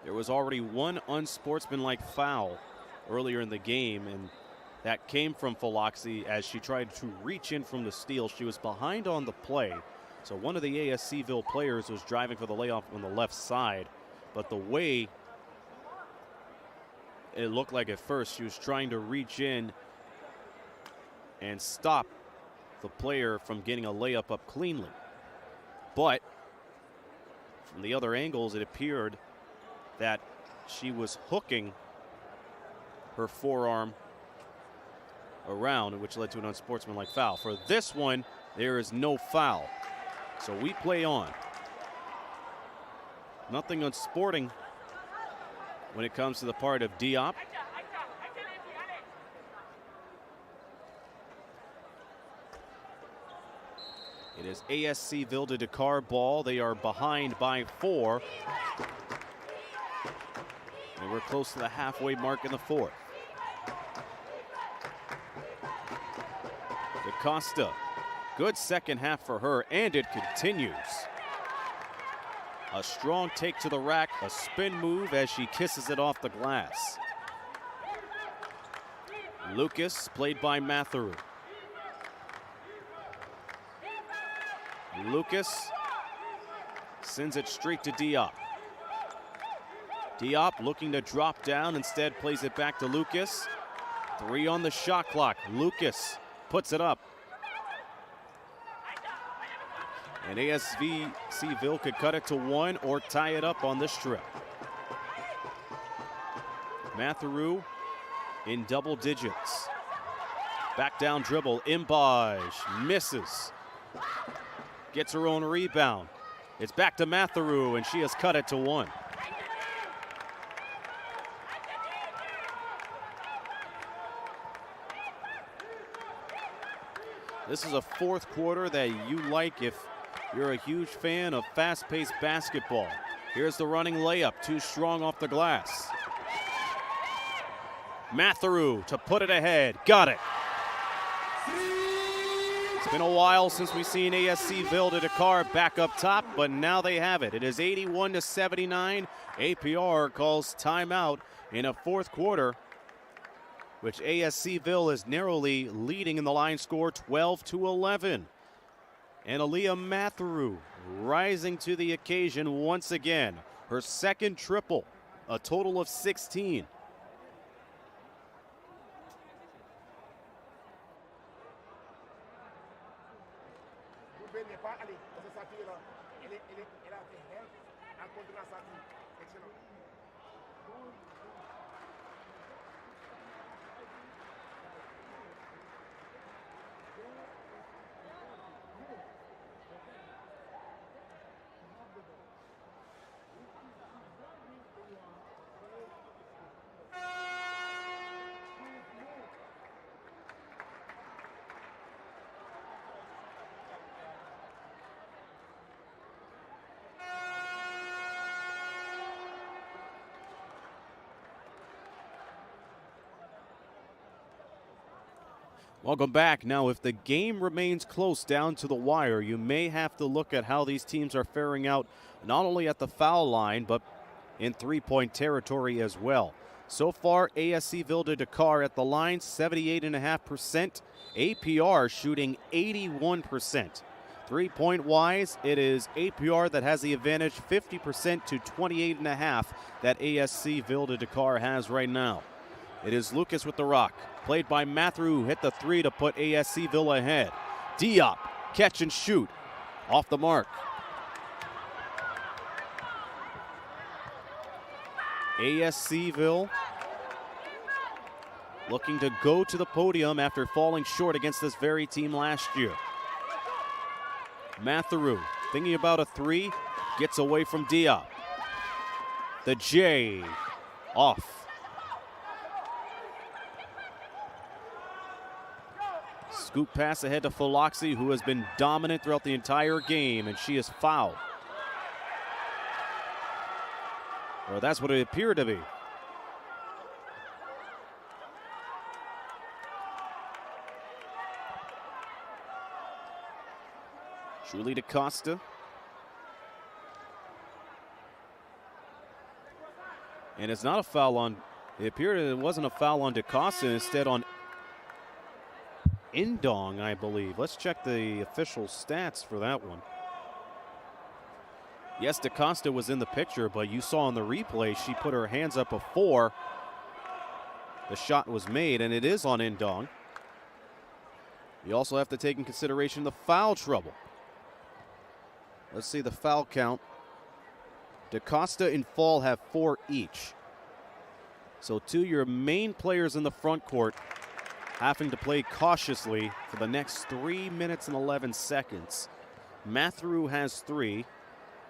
There was already one unsportsmanlike foul earlier in the game, and that came from Philoxy as she tried to reach in from the steal. She was behind on the play, so one of the ASC Ville players was driving for the layoff on the left side, but the way it looked like at first, she was trying to reach in and stop the player from getting a layup up cleanly. But from the other angles, it appeared that she was hooking her forearm around, which led to an unsportsmanlike foul. For this one, there is no foul. So we play on. Nothing unsporting when it comes to the part of Diop. It is ASC Ville de Dakar ball. They are behind by 4. And we're close to the halfway mark in the 4th. DaCosta. Good second half for her, and it continues. A strong take to the rack, a spin move as she kisses it off the glass. Lucas, played by Matheru. Lucas sends it straight to Diop. Diop looking to drop down, instead plays it back to Lucas. 3 on the shot clock. Lucas puts it up. And ASC Ville could cut it to 1 or tie it up on this trip. Matheru in double digits. Back down dribble. Imbaj misses. Gets her own rebound. It's back to Matheru, and she has cut it to 1. This is a fourth quarter that you like if you're a huge fan of fast-paced basketball. Here's the running layup, too strong off the glass. Matheru to put it ahead, got it. It's been a while since we've seen ASC Ville de Dakar back up top, but now they have it. It is 81-79. APR calls timeout in a fourth quarter, which ASC Ville is narrowly leading in the line score 12-11. And Aaliyah Matheru rising to the occasion once again. Her second triple, a total of 16. Welcome back. Now, if the game remains close down to the wire, you may have to look at how these teams are faring out, not only at the foul line, but in three-point territory as well. So far, ASC Ville de Dakar at the line, 78.5%. APR shooting 81%. Three-point-wise, it is APR that has the advantage, 50% to 28.5% that ASC Ville de Dakar has right now. It is Lucas with the rock, played by Matheru, hit the 3 to put ASC Ville ahead. Diop, catch and shoot, off the mark. ASC Ville looking to go to the podium after falling short against this very team last year. Matheru, thinking about a 3, gets away from Diop. The J, off. Scoop pass ahead to Philoxy, who has been dominant throughout the entire game, and she is fouled. Well, that's what it appeared to be. Julie DaCosta. And it's not a foul on, it appeared it wasn't a foul on DaCosta, instead on Indong, I believe. Let's check the official stats for that one. Yes, DaCosta was in the picture, but you saw on the replay she put her hands up before the shot was made, and it is on Indong. You also have to take in consideration the foul trouble. Let's see the foul count. DaCosta and Fall have 4 each. So 2 of your main players in the front court having to play cautiously for the next 3 minutes and 11 seconds. Matheru has 3.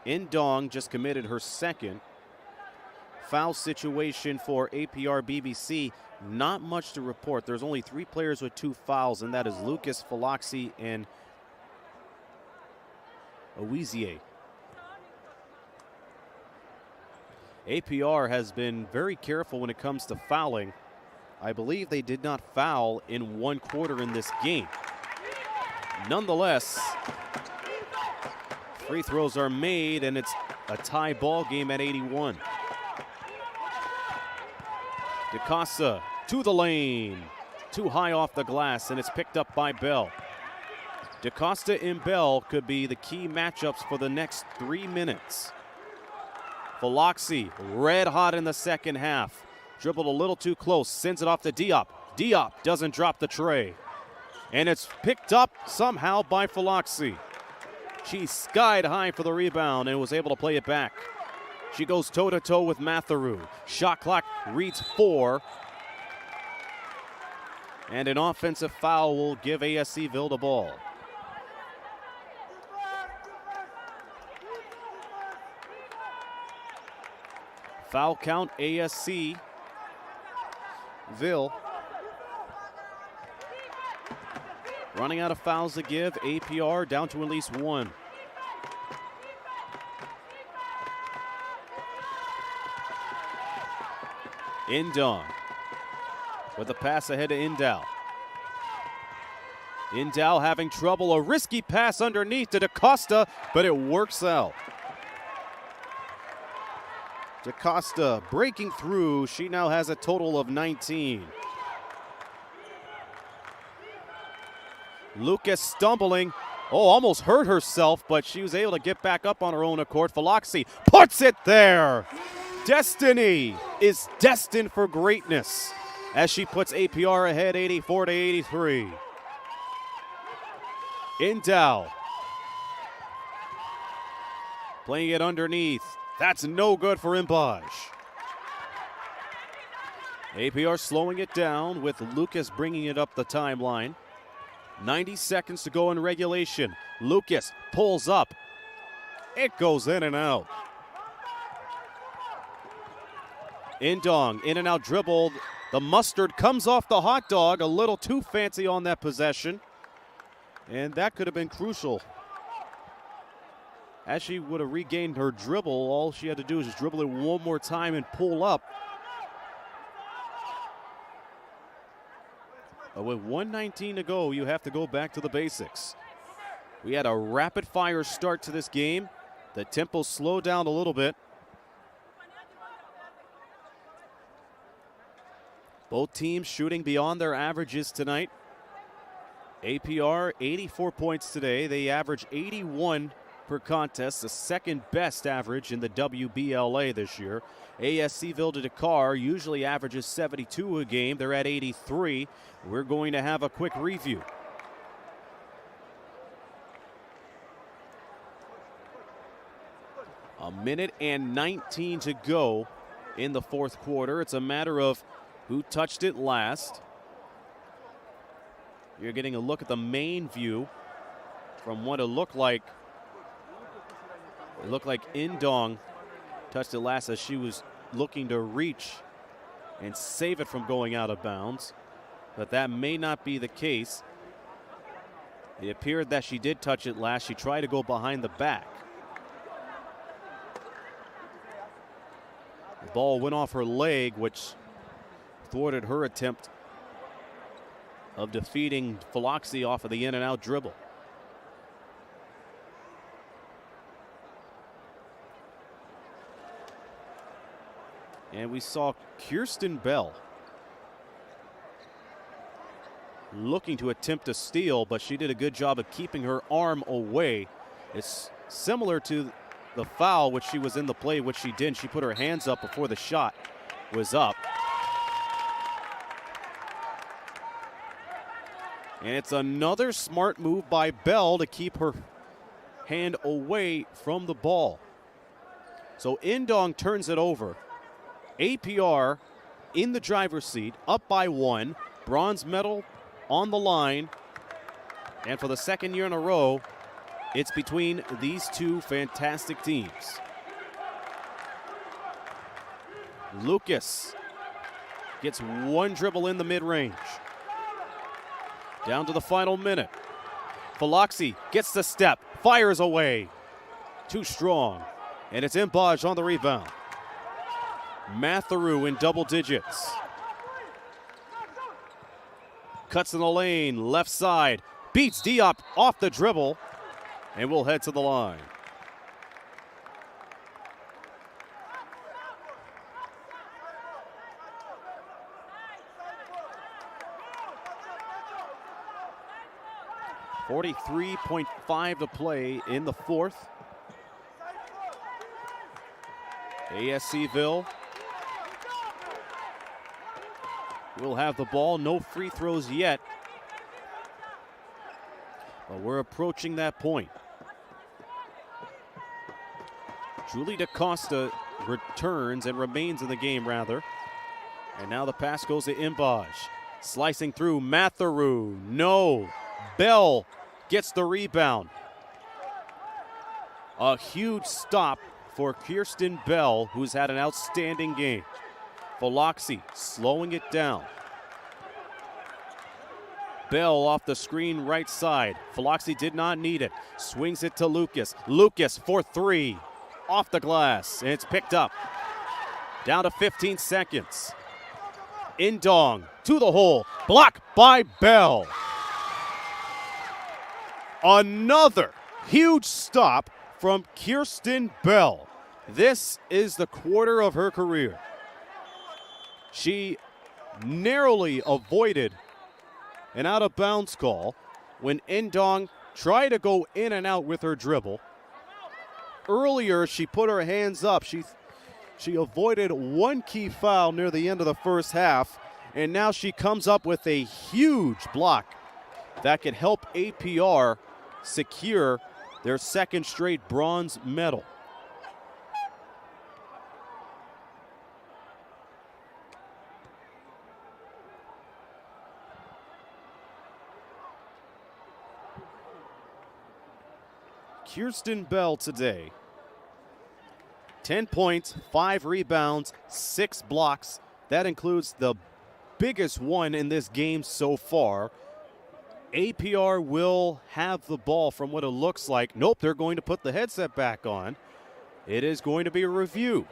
Indong just committed her second. Foul situation for APR BBC, not much to report. There's only 3 players with 2 fouls, and that is Lucas, Philoxy, and Owizie. APR has been very careful when it comes to fouling. I believe they did not foul in 1 quarter in this game. Nonetheless, free throws are made, and it's a tie ball game at 81. DaCosta to the lane. Too high off the glass, and it's picked up by Bell. DaCosta and Bell could be the key matchups for the next 3 minutes. Philoxy, red hot in the second half. Dribbled a little too close, sends it off to Diop. Diop doesn't drop the tray. And it's picked up somehow by Philoxy. She skied high for the rebound and was able to play it back. She goes toe-to-toe with Matheru. Shot clock reads 4. And an offensive foul will give ASC Ville the ball. Foul count ASC Ville. Running out of fouls to give. APR down to at least 1. Indong with a pass ahead to Indow. Indow having trouble. A risky pass underneath to DaCosta, but it works out. DaCosta breaking through. She now has a total of 19. Lucas stumbling. Oh, almost hurt herself, but she was able to get back up on her own accord. Philoxy puts it there. Destiny is destined for greatness as she puts APR ahead 84-83. Indow playing it underneath. That's no good for Imbaj. APR slowing it down with Lucas bringing it up the timeline. 90 seconds to go in regulation. Lucas pulls up. It goes in and out. Indong in and out dribbled. The mustard comes off the hot dog. A little too fancy on that possession. And that could have been crucial. As she would have regained her dribble, all she had to do is just dribble it one more time and pull up. But with 1:19 to go, you have to go back to the basics. We had a rapid-fire start to this game. The tempo slowed down a little bit. Both teams shooting beyond their averages tonight. APR 84 points today. They average 81 per contest, the second best average in the WBLA this year. ASC Ville de Dakar usually averages 72 a game. They're at 83. We're going to have a quick review. A minute and 19 to go in the fourth quarter. It's a matter of who touched it last. You're getting a look at the main view from what it looked like. It looked like Indong touched it last as she was looking to reach and save it from going out of bounds. But that may not be the case. It appeared that she did touch it last. She tried to go behind the back. The ball went off her leg, which thwarted her attempt of defeating Philoxy off of the in-and-out dribble. And we saw Kirsten Bell looking to attempt a steal, but she did a good job of keeping her arm away. It's similar to the foul, which she was in the play, which she did. She put her hands up before the shot was up. And it's another smart move by Bell to keep her hand away from the ball. So Indong turns it over. APR in the driver's seat, up by 1. Bronze medal on the line. And for the second year in a row, it's between these two fantastic teams. Lucas gets one dribble in the mid-range. Down to the final minute. Philoxy gets the step, fires away. Too strong. And it's Imbaj on the rebound. Matheru in double digits. Cuts in the lane, left side. beats Diop off the dribble, and will head to the line. .5 to play in the fourth. ASC Ville will have the ball. No free throws yet, but we're approaching that point. Julie DaCosta returns and remains in the game, rather. And now the pass goes to Imbaj. Slicing through Matheru. No. Bell gets the rebound. A huge stop for Kirsten Bell, who's had an outstanding game. Foloxy slowing it down. Bell off the screen right side. Foloxy did not need it. Swings it to Lucas. Lucas for three. Off the glass, and it's picked up. Down to 15 seconds. Indong to the hole. Blocked by Bell. Another huge stop from Kirsten Bell. This is the quarter of her career. She narrowly avoided an out-of-bounds call when Indong tried to go in and out with her dribble. Earlier, she put her hands up. She avoided one key foul near the end of the first half, and now she comes up with a huge block that can help APR secure their second straight bronze medal. Kirsten Bell today. 10 points, 5 rebounds, 6 blocks. That includes the biggest one in this game so far. APR will have the ball from what it looks like. Nope, they're going to put the headset back on. It is going to be a review.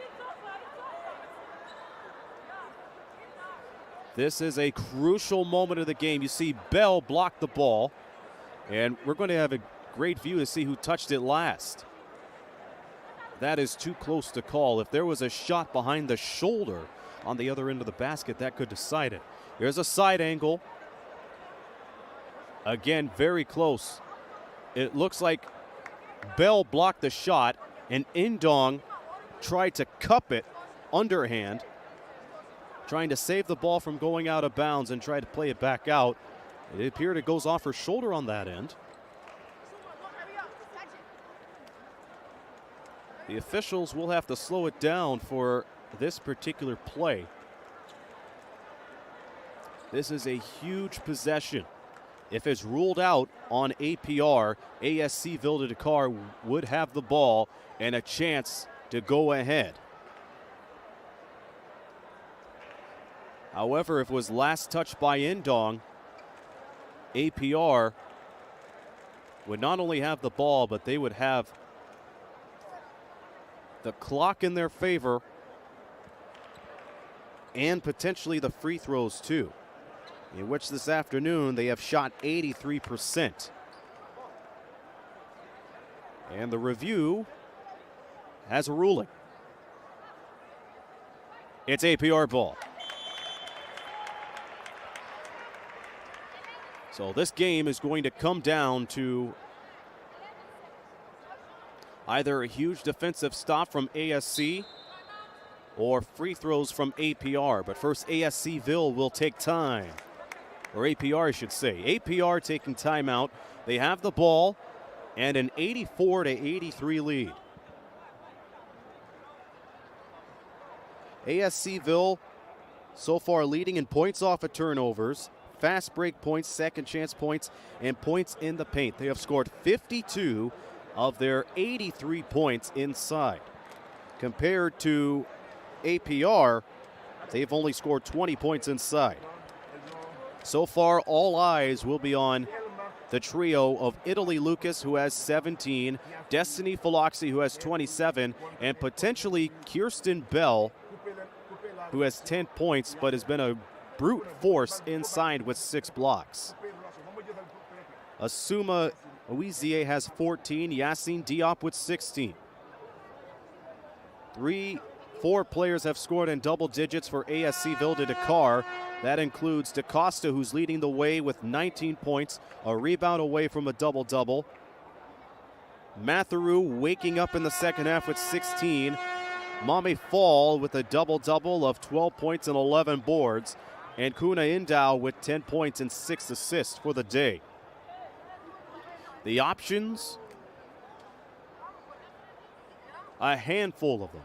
This is a crucial moment of the game. You see Bell block the ball, and we're going to have a great view to see who touched it last. That is too close to call. If there was a shot behind the shoulder on the other end of the basket, that could decide it. Here's a side angle. Again, very close. It looks like Bell blocked the shot, and Indong tried to cup it underhand, trying to save the ball from going out of bounds and try to play it back out. It appeared it goes off her shoulder on that end. The officials will have to slow it down for this particular play. This is a huge possession. If it's ruled out on APR, ASC Ville de Dakar would have the ball and a chance to go ahead. However, if it was last touched by Indong, APR would not only have the ball, but they would have the clock in their favor and potentially the free throws too, in which this afternoon they have shot 83%. And the review has a ruling. It's APR ball. So this game is going to come down to either a huge defensive stop from ASC or free throws from APR. But first, ASC Ville will take time. Or APR, I should say. APR taking timeout. They have the ball and an 84-83 lead. ASC Ville so far leading in points off of turnovers, fast break points, second chance points, and points in the paint. They have scored 52 of their 83 points inside. Compared to APR, they've only scored 20 points inside. So far, all eyes will be on the trio of Italy Lucas, who has 17, Destiny Foloxy, who has 27, and potentially Kirsten Bell, who has 10 points, but has been a brute force inside with 6 blocks. Asuma Oizie has 14. Yassine Diop with 16. 4 players have scored in double digits for ASC Ville de Dakar. That includes DaCosta, who's leading the way with 19 points, a rebound away from a double-double. Matheru waking up in the second half with 16. Mame Fall with a double-double of 12 points and 11 boards. And Kuna Indao with 10 points and 6 assists for the day. The options, a handful of them.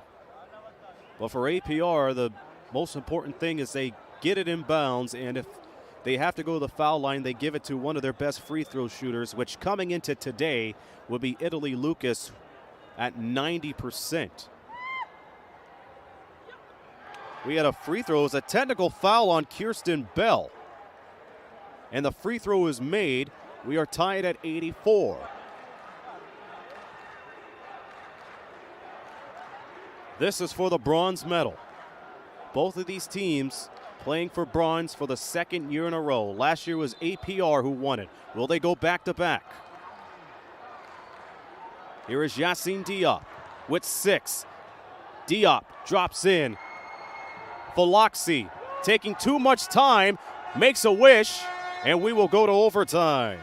But for APR, the most important thing is they get it in bounds, and if they have to go to the foul line, they give it to one of their best free throw shooters, which coming into today would be Italy Lucas at 90%. We had a free throw. It was a technical foul on Kirsten Bell. And the free throw is made. We are tied at 84. This is for the bronze medal. Both of these teams playing for bronze for the second year in a row. Last year was APR who won it. Will they go back-to-back? Here is Yassine Diop with 6. Diop drops in. Falaxi taking too much time, makes a wish, and we will go to overtime.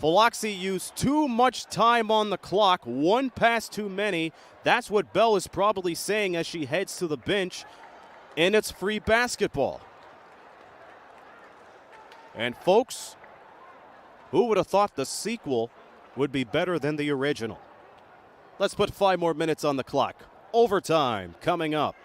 Falaxi used too much time on the clock, 1 pass too many. That's what Bell is probably saying as she heads to the bench, and it's free basketball. And folks, who would have thought the sequel would be better than the original? Let's put 5 more minutes on the clock. Overtime coming up.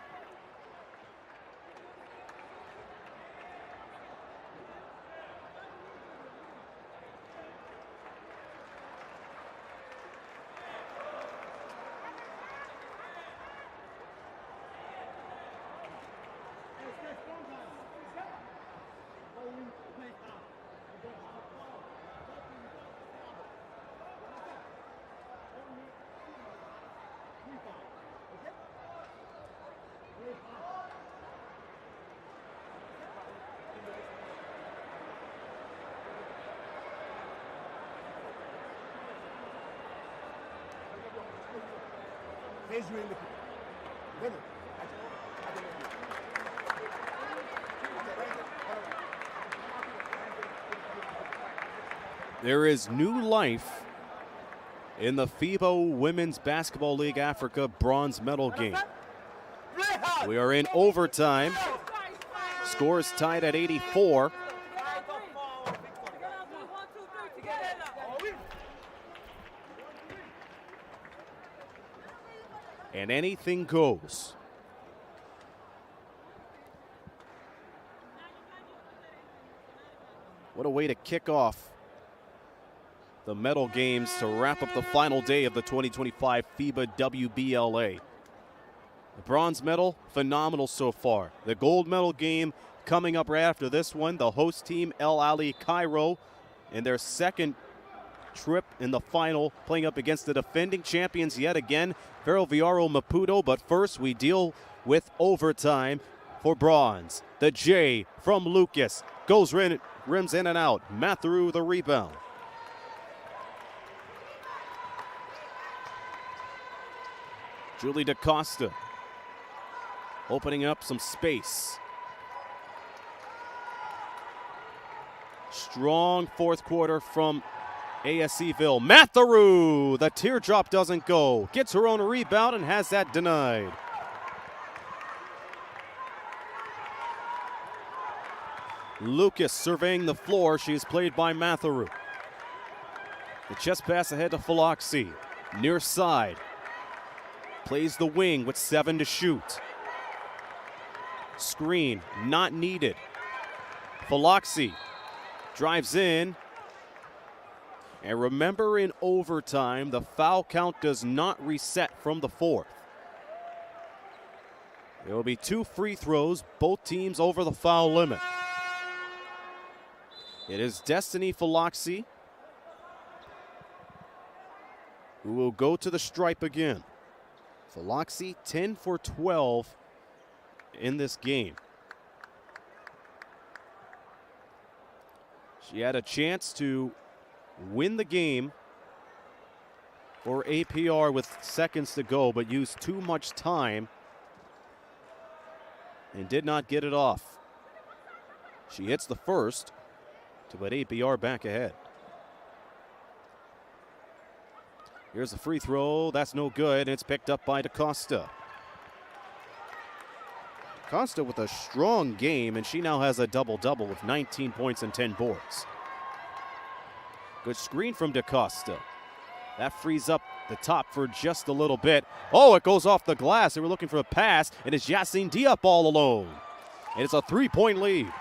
There is new life in the FIBA Women's Basketball League Africa bronze medal game. We are in overtime. Score is tied at 84. And anything goes. What a way to kick off the medal games to wrap up the final day of the 2025 FIBA WBLA. The bronze medal, phenomenal so far. The gold medal game coming up right after this one. The host team, El Ali Cairo, in their second trip in the final, playing up against the defending champions yet again, Ferroviario Maputo. But first, we deal with overtime for bronze. The J from Lucas goes rims in and out. Matheru the rebound. Julie DaCosta opening up some space. Strong fourth quarter from ASC Ville. Matheru, the teardrop doesn't go. Gets her own rebound and has that denied. Lucas surveying the floor. She is played by Matheru. The chest pass ahead to Falaxi. Near side. Plays the wing with 7 to shoot. Screen not needed. Falaxi drives in. And remember, in overtime, the foul count does not reset from the fourth. There will be 2 free throws, both teams over the foul limit. It is Destiny Falaxi who will go to the stripe again. Falaxi 10 for 12 in this game. She had a chance to win the game for APR with seconds to go, but used too much time and did not get it off. She hits the first to put APR back ahead. Here's the free throw. That's no good. It's picked up by DaCosta. Costa with a strong game, and she now has a double-double with 19 points and 10 boards. Good screen from DaCosta. That frees up the top for just a little bit. Oh, it goes off the glass. They were looking for a pass, and it's Yassine Diop all alone. And it's a three-point lead.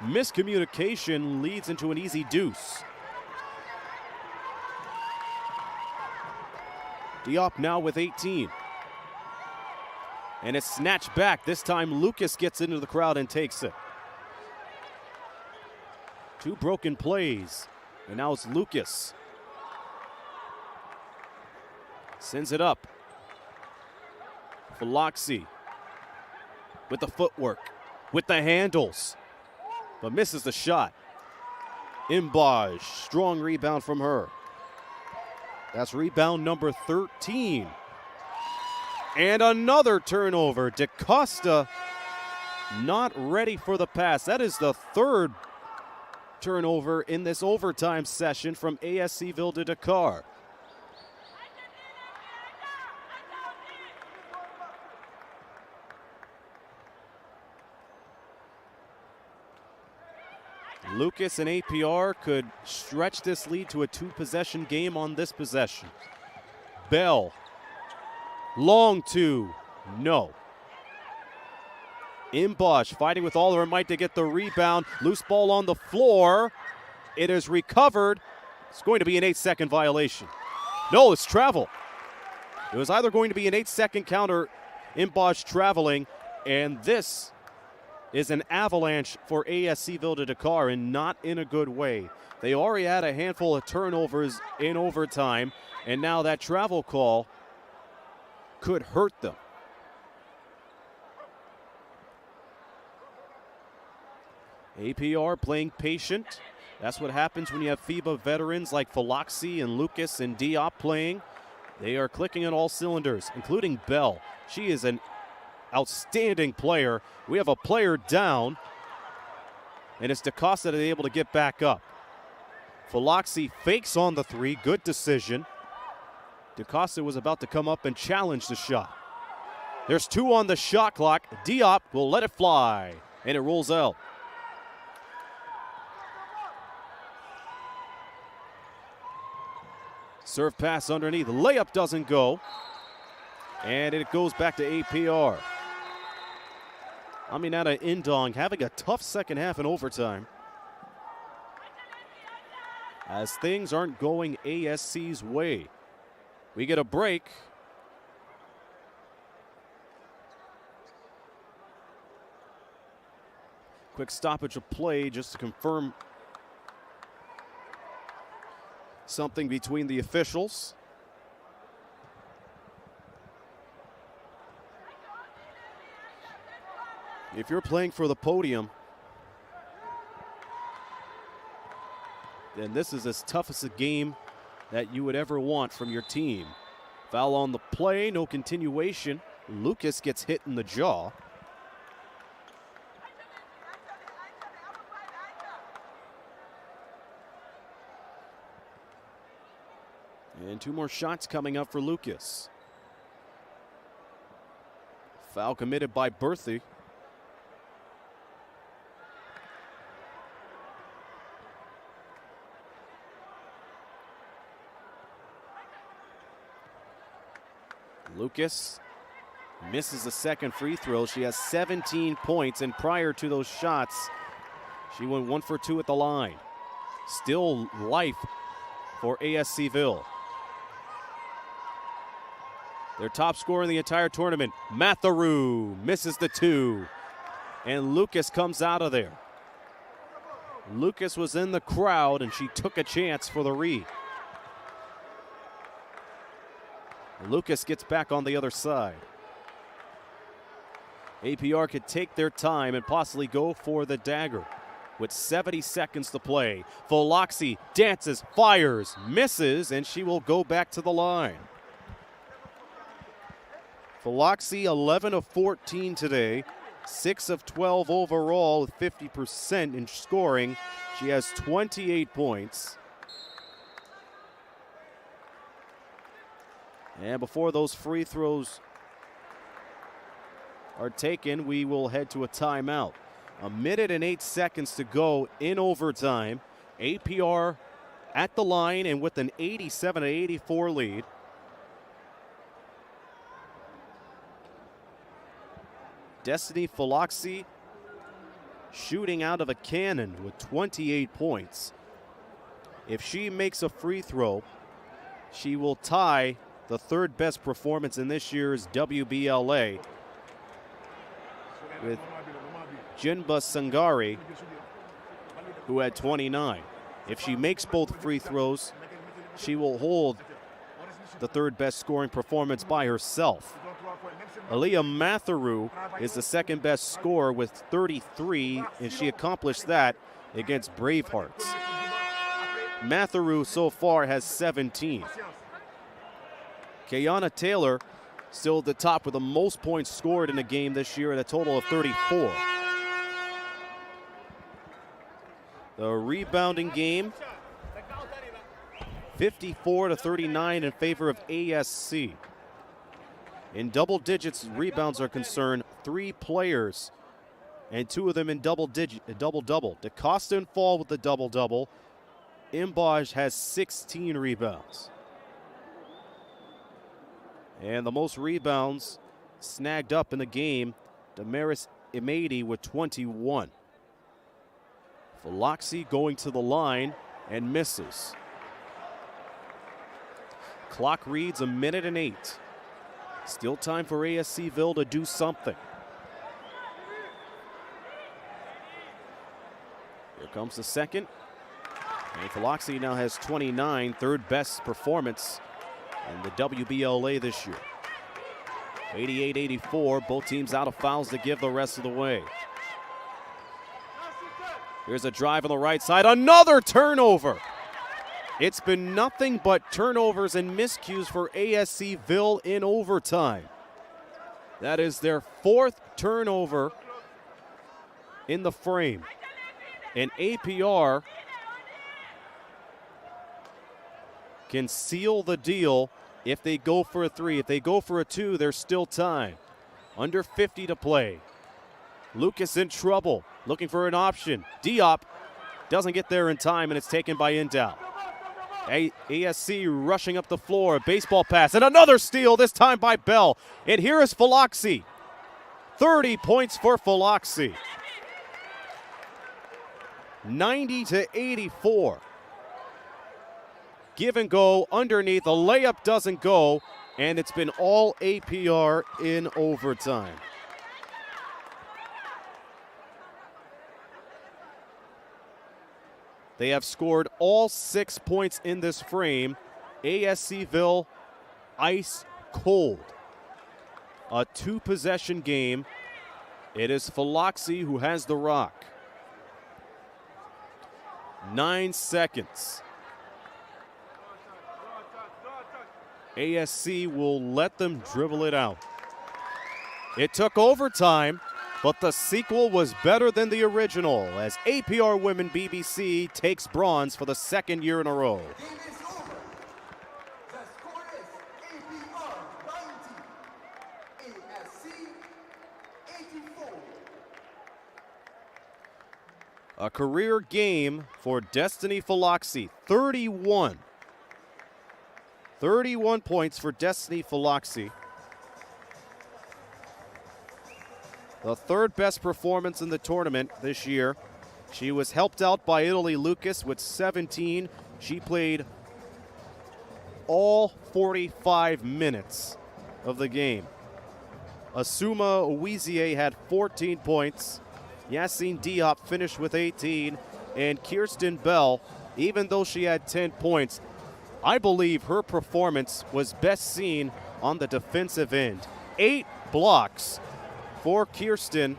Miscommunication leads into an easy deuce. Diop now with 18. And it's snatched back. This time Lucas gets into the crowd and takes it. Two broken plays. And now it's Lucas. Sends it up. Faloxi with the footwork, with the handles, but misses the shot. Imbaj, strong rebound from her. That's rebound number 13. And another turnover. DaCosta not ready for the pass. That is the third turnover in this overtime session from ASC Ville de Dakar. Lucas and APR could stretch this lead to a two-possession game on this possession. Bell, long two, no. Imbosh fighting with all her might to get the rebound. Loose ball on the floor. It is recovered. It's going to be an 8-second violation. No, it's travel. It was either going to be an 8-second counter, Imbosh traveling, and this is an avalanche for ASC Ville de Dakar, and not in a good way. They already had a handful of turnovers in overtime, and now that travel call could hurt them. APR playing patient. That's what happens when you have FIBA veterans like Faloxi and Lucas and Diop playing. They are clicking on all cylinders, including Bell. She is an outstanding player. We have a player down, and it's DaCosta that is able to get back up. Faloxi fakes on the three. Good decision. DaCosta was about to come up and challenge the shot. There's two on the shot clock. Diop will let it fly, and it rolls out. Serve pass underneath. Layup doesn't go, and it goes back to APR. Aminata Indong having a tough second half in overtime, as things aren't going ASC's way. We get a break. Quick stoppage of play just to confirm something between the officials. If you're playing for the podium, then this is as tough as a game that you would ever want from your team. Foul on the play, no continuation. Lucas gets hit in the jaw. And two more shots coming up for Lucas. Foul committed by Berthy. Lucas misses the second free throw. She has 17 points, and prior to those shots, she went 1 for 2 at the line. Still life for ASC Ville. Their top scorer in the entire tournament, Matharu, misses the two, and Lucas comes out of there. Lucas was in the crowd, and she took a chance for the read. Lucas gets back on the other side. APR could take their time and possibly go for the dagger with 70 seconds to play. Foloxy dances, fires, misses, and she will go back to the line. Foloxy 11 of 14 today, 6 of 12 overall with 50% in scoring. She has 28 points. And before those free throws are taken, we will head to a timeout. 1 minute and 8 seconds to go in overtime. APR at the line and with an 87-84 lead. Destiny Foloxy shooting out of a cannon with 28 points. If she makes a free throw, she will tie the third best performance in this year's WBLA with Jinba Sangari, who had 29. If she makes both free throws, she will hold the third best scoring performance by herself. Aliyah Matheru is the second best scorer with 33, and she accomplished that against Bravehearts. Matheru so far has 17. Kayana Taylor still at the top with the most points scored in a game this year at a total of 34. The rebounding game, 54-39 in favor of ASC. In double digits rebounds are concerned, 3 players, and 2 of them in double-double. DeCosta and Fall with the double-double. Imbaj has 16 rebounds. And the most rebounds snagged up in the game, Damaris Imadi with 21. Foloxy going to the line and misses. Clock reads 1 minute and 8. Still time for ASC Ville to do something. Here comes the second. And Foloxy now has 29, third best performance in the WBLA this year. 88-84, both teams out of fouls to give the rest of the way. Here's a drive on the right side, another turnover. It's been nothing but turnovers and miscues for ASC Ville in overtime. That is their 4th turnover in the frame. And APR can seal the deal if they go for a 3. If they go for a 2, there's still time. Under 50 to play. Lucas in trouble, looking for an option. Diop doesn't get there in time, and it's taken by Indow. ASC rushing up the floor, baseball pass, and another steal, this time by Bell. And here is Foloxy. 30 points for Foloxy. 90-84. Give and go underneath, the layup doesn't go, and it's been all APR in overtime. They have scored all 6 points in this frame. ASC Ville ice cold. A 2-possession game. It is Foloxy who has the rock. 9 seconds. ASC will let them dribble it out. It took overtime, but the sequel was better than the original as APR Women BBC takes bronze for the 2nd year in a row. A career game for Destiny Foloxy, 31. 31 points for Destiny Foloxy. The 3rd best performance in the tournament this year. She was helped out by Italy Lucas with 17. She played all 45 minutes of the game. Asuma Owizie had 14 points. Yassine Diop finished with 18. And Kirsten Bell, even though she had 10 points, I believe her performance was best seen on the defensive end. 8 blocks for Kirsten.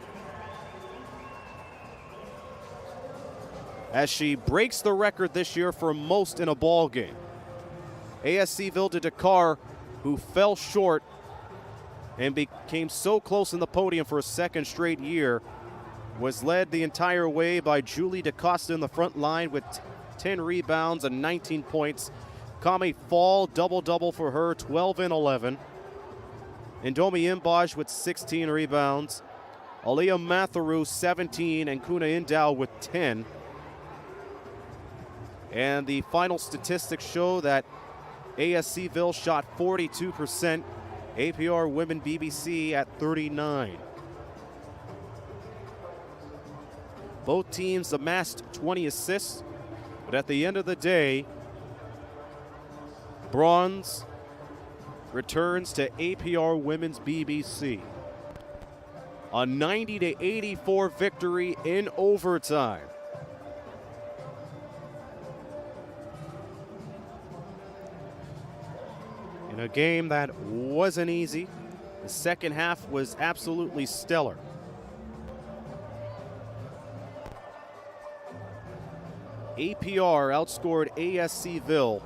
as she breaks the record this year for most in a ball game. ASC Ville de Dakar, who fell short and became so close in the podium for a second straight year, was led the entire way by Julie DaCosta in the front line with 10 rebounds and 19 points. Kame Fall, double-double for her, 12 and 11. Indomi Imbaj with 16 rebounds. Aliyah Matharu, 17, and Kuna Indao with 10. And the final statistics show that ASC Ville shot 42%, APR Women BBC at 39. Both teams amassed 20 assists, but at the end of the day, bronze returns to APR Women's BBC. A 90-84 victory in overtime. In a game that wasn't easy, the second half was absolutely stellar. APR outscored ASC Ville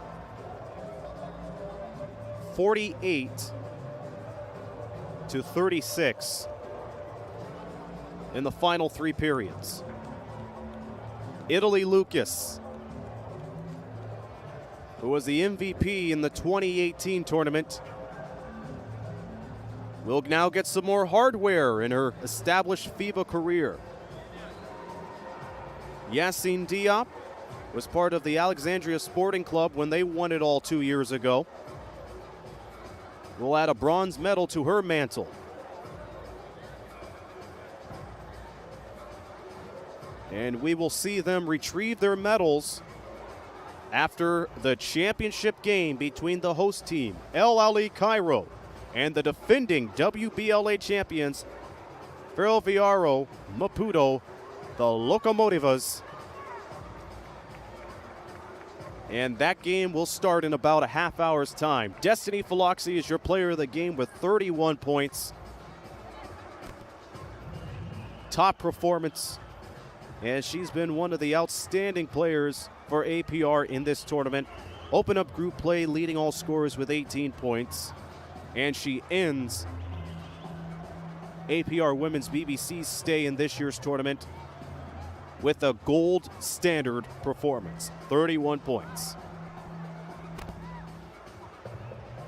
48-36 in the final 3 periods. Italy Lucas, who was the MVP in the 2018 tournament, will now get some more hardware in her established FIBA career. Yassine Diop was part of the Alexandria Sporting Club when they won it all 2 years ago. We'll add a bronze medal to her mantle. And we will see them retrieve their medals after the championship game between the host team, El Ali Cairo, and the defending WBLA champions, Ferroviario Maputo, the Locomotivas. And that game will start in about a half hour's time. Destiny Philoxy is your player of the game with 31 points. Top performance. And she's been one of the outstanding players for APR in this tournament. Open up group play, leading all scorers with 18 points. And she ends APR Women's BBC's stay in this year's tournament with a gold standard performance, 31 points.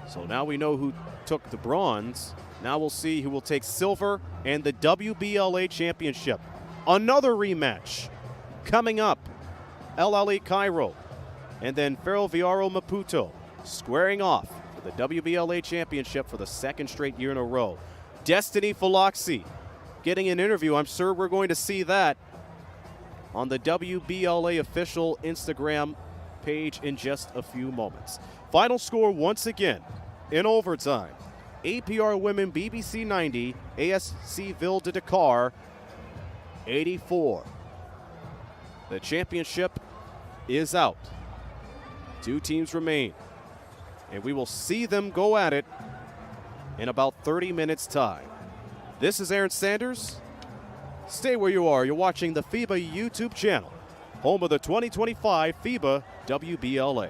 So now we know who took the bronze. Now we'll see who will take silver and the WBLA championship. Another rematch coming up. El Ali Cairo and then Ferroviario Maputo squaring off for the WBLA championship for the second straight year in a row. Destiny Philoxy getting an interview. I'm sure we're going to see that on the WBLA official Instagram page in just a few moments. Final score once again in overtime. APR Women BBC 90, ASC Ville de Dakar 84. The championship is out. 2 teams remain, and we will see them go at it in about 30 minutes' time. This is Aaron Sanders. Stay where you are. You're watching the FIBA YouTube channel, home of the 2025 FIBA WBLA.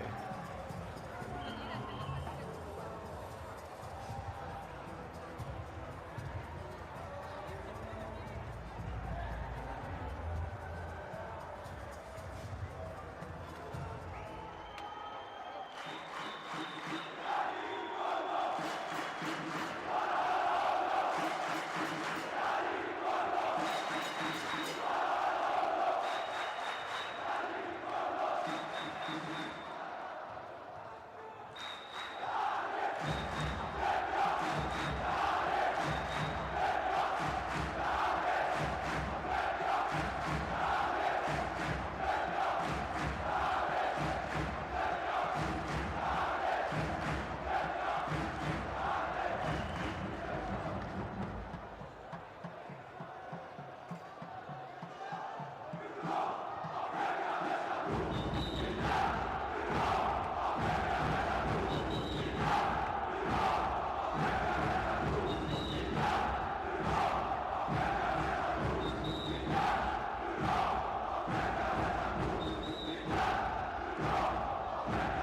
Go!